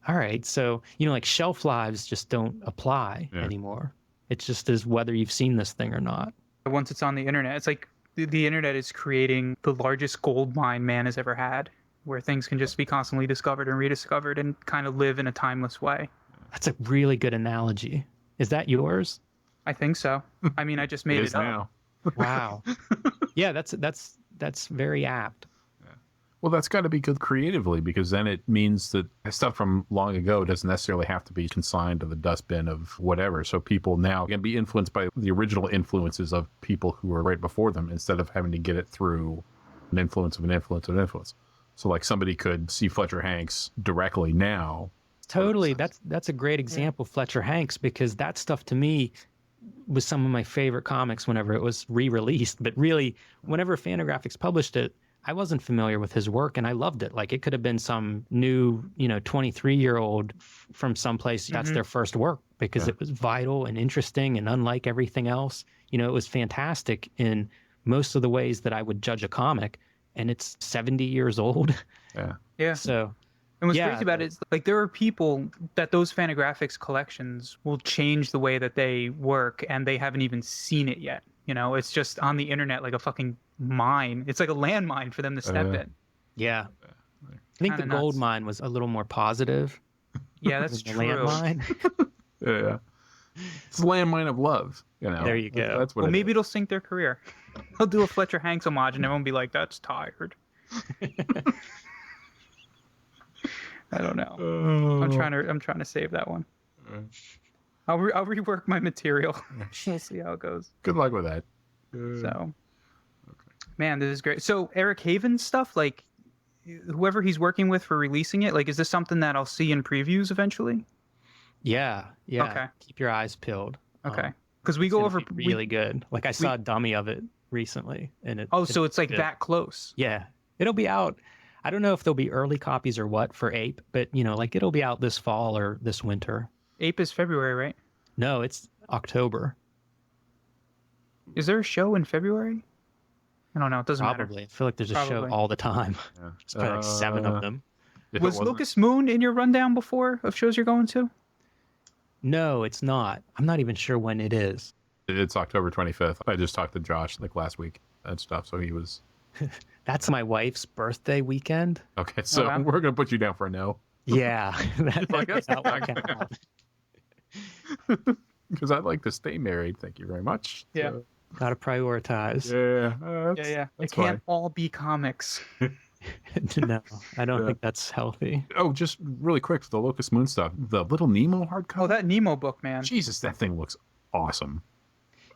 all right. So, you know, like shelf lives just don't apply anymore. It just is whether you've seen this thing or not. Once it's on the internet, it's like the internet is creating the largest gold mine man has ever had, where things can just be constantly discovered and rediscovered and kind of live in a timeless way. That's a really good analogy. Is that yours? I think so. I mean, I just made it up. Now. Wow. Yeah, that's very apt. Well, that's got to be good creatively, because then it means that stuff from long ago doesn't necessarily have to be consigned to the dustbin of whatever. So people now can be influenced by the original influences of people who were right before them, instead of having to get it through an influence of an influence of an influence. So like somebody could see Fletcher Hanks directly now. Totally. That's a great example, Fletcher Hanks, because that stuff to me was some of my favorite comics whenever it was re-released. But really, whenever Fantagraphics published it, I wasn't familiar with his work, and I loved it. Like, it could have been some new, 23-year-old from someplace that's their first work, because it was vital and interesting and unlike everything else. It was fantastic in most of the ways that I would judge a comic, and it's 70 years old. Yeah. So, and what's crazy about it is, like, there are people that those Fantagraphics collections will change the way that they work, and they haven't even seen it yet. It's just on the internet like a fucking mine. It's like a landmine for them to step in. Yeah. I think the gold mine was a little more positive. Yeah, that's true. Landmine. Yeah. It's a landmine of love, There you go. That's what maybe it'll sink their career. They'll do a Fletcher Hanks homage, and everyone will be like, "That's tired." I don't know. I'm trying to save that one. I'll rework my material. We'll see how it goes. Good luck with that. So, man, this is great. So Eric Haven's stuff, like, whoever he's working with for releasing it, like, is this something that I'll see in previews eventually? Yeah. Okay. Keep your eyes peeled. Okay. Because we go over really good. Like, I saw a dummy of it recently, and so it's like that close. Yeah, it'll be out. I don't know if there'll be early copies or what for Ape, but like, it'll be out this fall or this winter. Ape is February, right? No, it's October. Is there a show in February? I don't know. It doesn't Probably. matter. I feel like there's a show all the time. Yeah. There's probably like 7 of them. Was Locust Moon in your rundown before of shows you're going to? No, it's not. I'm not even sure when it is. It's October 25th. I just talked to Josh like last week and stuff, so he was... That's my wife's birthday weekend. Okay, so we're going to put you down for a no. Yeah. Because I'd like to stay married. Thank you very much. Yeah. So, Gotta prioritize. Yeah. It can't all be comics. No, I don't think that's healthy. Oh, just really quick for the Locust Moon stuff. The Little Nemo hardcover. Oh, that Nemo book, man. Jesus, that thing looks awesome.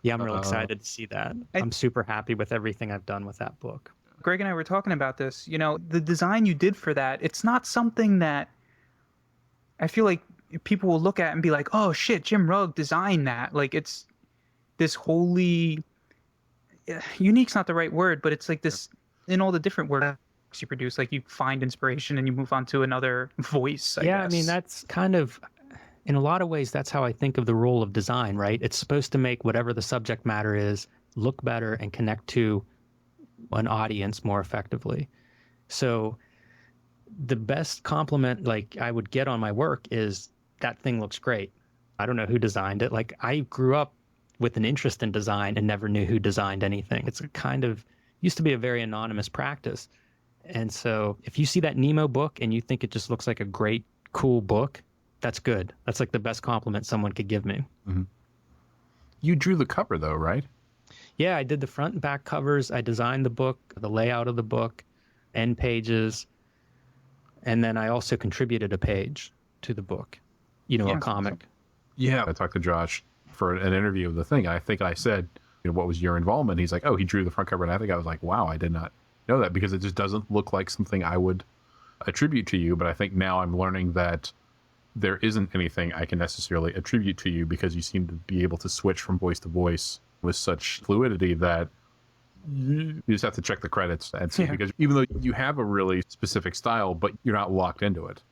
Yeah, I'm real excited to see that. I'm super happy with everything I've done with that book. Greg and I were talking about this. The design you did for that, it's not something that I feel like people will look at and be like, oh shit, Jim Rugg designed that. Like, it's this wholly unique's not the right word, but it's like this in all the different works you produce, like, you find inspiration and you move on to another voice, I guess. I mean, that's kind of, in a lot of ways, that's how I think of the role of design, right? It's supposed to make whatever the subject matter is look better and connect to an audience more effectively. So the best compliment, like, I would get on my work is, that thing looks great. I don't know who designed it. Like, I grew up with an interest in design and never knew who designed anything. It's used to be a very anonymous practice. And so if you see that Nemo book and you think it just looks like a great, cool book, that's good. That's like the best compliment someone could give me. Mm-hmm. You drew the cover though, right? Yeah, I did the front and back covers. I designed the book, the layout of the book, end pages. And then I also contributed a page to the book, a comic. Yeah, I talked to Josh for an interview of the thing. I think I said, what was your involvement? He's like, oh, he drew the front cover. And I think I was like, wow, I did not know that, because it just doesn't look like something I would attribute to you. But I think now I'm learning that there isn't anything I can necessarily attribute to you, because you seem to be able to switch from voice to voice with such fluidity that you just have to check the credits and see, because even though you have a really specific style, but you're not locked into it.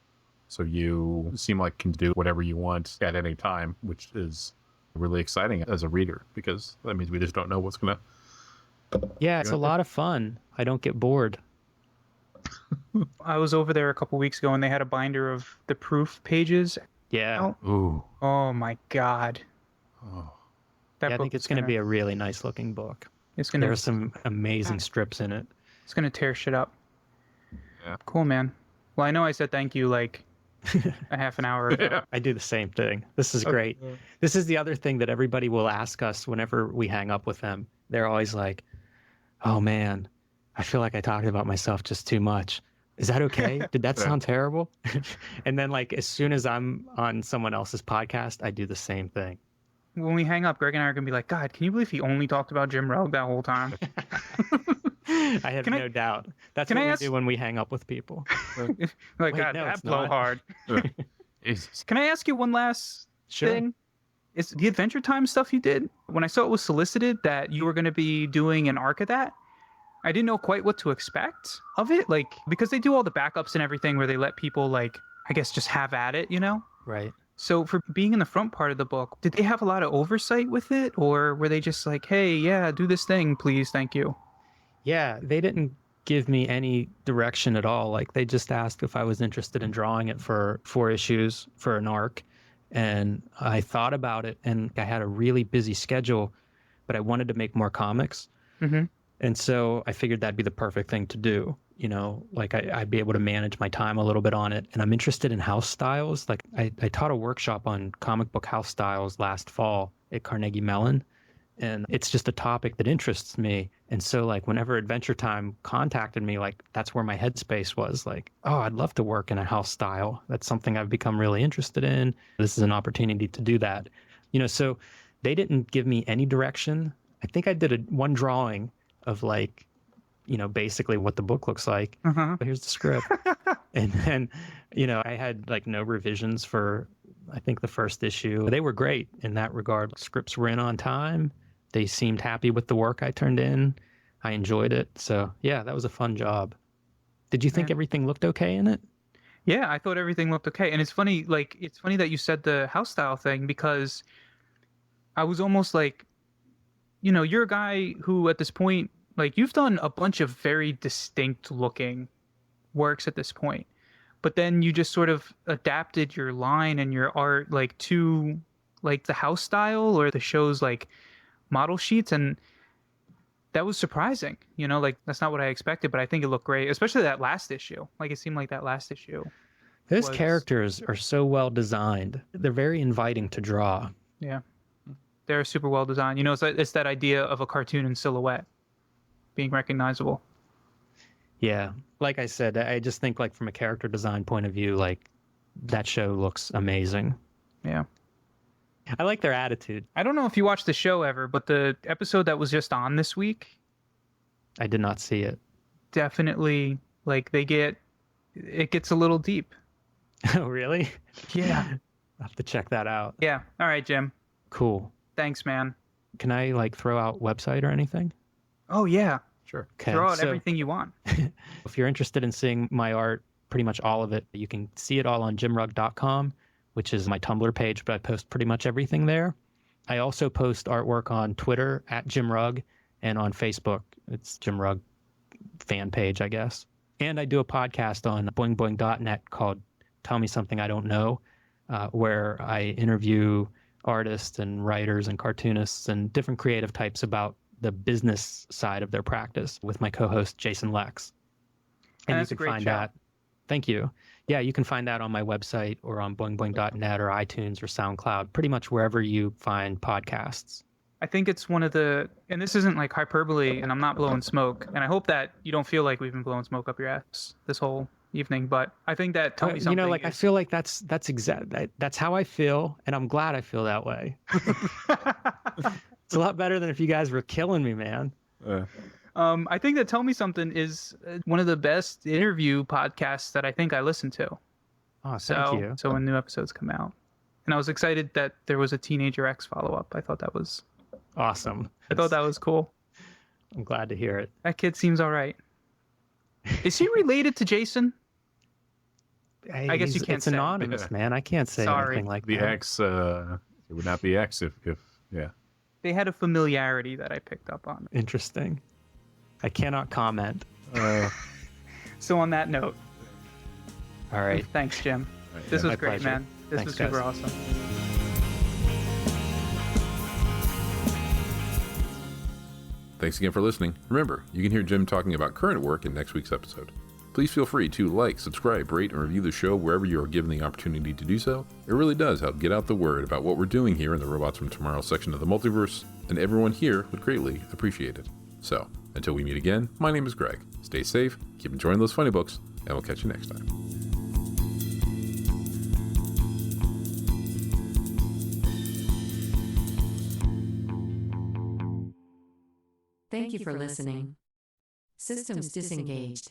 So you seem like you can do whatever you want at any time, which is really exciting as a reader, because that means we just don't know what's going to... Yeah, it's a lot of fun. I don't get bored. I was over there a couple weeks ago and they had a binder of the proof pages. Yeah. Ooh. Oh my God. Oh. I think it's going to be a really nice looking book. There are some amazing strips in it. It's going to tear shit up. Yeah. Cool, man. Well, I know I said thank you like a half an hour ago. Yeah. I do the same thing. This is great. This is the other thing that everybody will ask us whenever we hang up with them. They're always like, oh man, I feel like I talked about myself just too much. Is that okay? Did that sound terrible? And then, like, as soon as I'm on someone else's podcast, I do the same thing. When we hang up, Greg and I are going to be like, God, can you believe he only talked about Jim Rugg that whole time? I have Can I- no doubt. That's can what I we ask- do when we hang up with people. Like, Wait, God, no, that it's blow not. hard. It's- Can I ask you one last Sure. thing? Is the Adventure Time stuff you did, when I saw it was solicited that you were going to be doing an arc of that, I didn't know quite what to expect of it. Like, because they do all the backups and everything where they let people, like, I guess just have at it, you know? Right. So for being in the front part of the book, did they have a lot of oversight with it? Or were they just like, hey, yeah, do this thing, please, thank you? Yeah, they didn't give me any direction at all. Like they just asked if I was interested in drawing it for 4 issues for an arc. And I thought about it, and I had a really busy schedule, but I wanted to make more comics. Mm-hmm. And so I figured that'd be the perfect thing to do. You know, like I'd be able to manage my time a little bit on it. And I'm interested in house styles. Like I taught a workshop on comic book house styles last fall at Carnegie Mellon. And it's just a topic that interests me. And so like whenever Adventure Time contacted me, like that's where my headspace was like, oh, I'd love to work in a house style. That's something I've become really interested in. This is an opportunity to do that. You know, so they didn't give me any direction. I think I did one drawing of like, you know, basically what the book looks like. Uh-huh. But here's the script. And then, you know, I had like no revisions for, I think, the first issue. They were great in that regard. Scripts were in on time. They seemed happy with the work I turned in. I enjoyed it. So yeah, that was a fun job. Did you think Yeah. everything looked okay in it? Yeah, I thought everything looked okay. And it's funny that you said the house style thing, because I was almost like, you know, you're a guy who at this point, like you've done a bunch of very distinct looking works at this point, but then you just sort of adapted your line and your art like to like the house style or the show's like model sheets, and that was surprising. You know, like that's not what I expected, but I think it looked great, especially that last issue. Like it seemed like that last issue. Those was- characters are so well designed. They're very inviting to draw. Yeah, they're super well designed. You know, it's that idea of a cartoon in silhouette being recognizable. Yeah. Like I said, I just think like from a character design point of view, like that show looks amazing. Yeah. I like their attitude. I don't know if you watched the show ever, but the episode that was just on this week, I did not see it. definitely like it gets a little deep. Oh, really? Yeah. I'll have to check that out. Yeah. All right, Jim. Cool. Thanks, man. Can I like throw out website or anything? Oh yeah. Sure. Okay. Throw out so everything you want. if you're interested in seeing my art, pretty much all of it, you can see it all on jimrugg.com, which is my Tumblr page, but I post pretty much everything there. I also post artwork on Twitter at Jim Rugg, and on Facebook. It's Jim Rugg fan page, I guess. And I do a podcast on boingboing.net called Tell Me Something I Don't Know, where I interview artists and writers and cartoonists and different creative types about the business side of their practice with my co-host Jason Lex. And you that's a can great find show. that. Thank you. Yeah, you can find that on my website or on boingboing.net or iTunes or SoundCloud, pretty much wherever you find podcasts. I think it's one of the, and this isn't like hyperbole, and I'm not blowing smoke, and I hope that you don't feel like we've been blowing smoke up your ass this whole evening, but I think that Tell Me Something, You know, like I is- feel like that's that's how I feel, and I'm glad I feel that way. It's a lot better than if you guys were killing me, man. I think that Tell Me Something is one of the best interview podcasts that I think I listen to. Oh, thank you. So when new episodes come out, and I was excited that there was a Teenager X follow-up. I thought that was Awesome. cool. I'm glad to hear it. That kid seems all right. Is he related to Jason? I guess you can't It's say. anonymous, man. I can't say Sorry. anything like The that. X, it would not be X if yeah. They had a familiarity that I picked up on. Interesting. I cannot comment. So on that note, All right. thanks, Jim. This was My great, pleasure. man. This Thanks, was super guys. awesome. Thanks again for listening. Remember, you can hear Jim talking about current work in next week's episode. Please feel free to like, subscribe, rate, and review the show wherever you are given the opportunity to do so. It really does help get out the word about what we're doing here in the Robots from Tomorrow section of the multiverse, and everyone here would greatly appreciate it. So, until we meet again, my name is Greg. Stay safe, keep enjoying those funny books, and we'll catch you next time. Thank you for listening. Systems disengaged.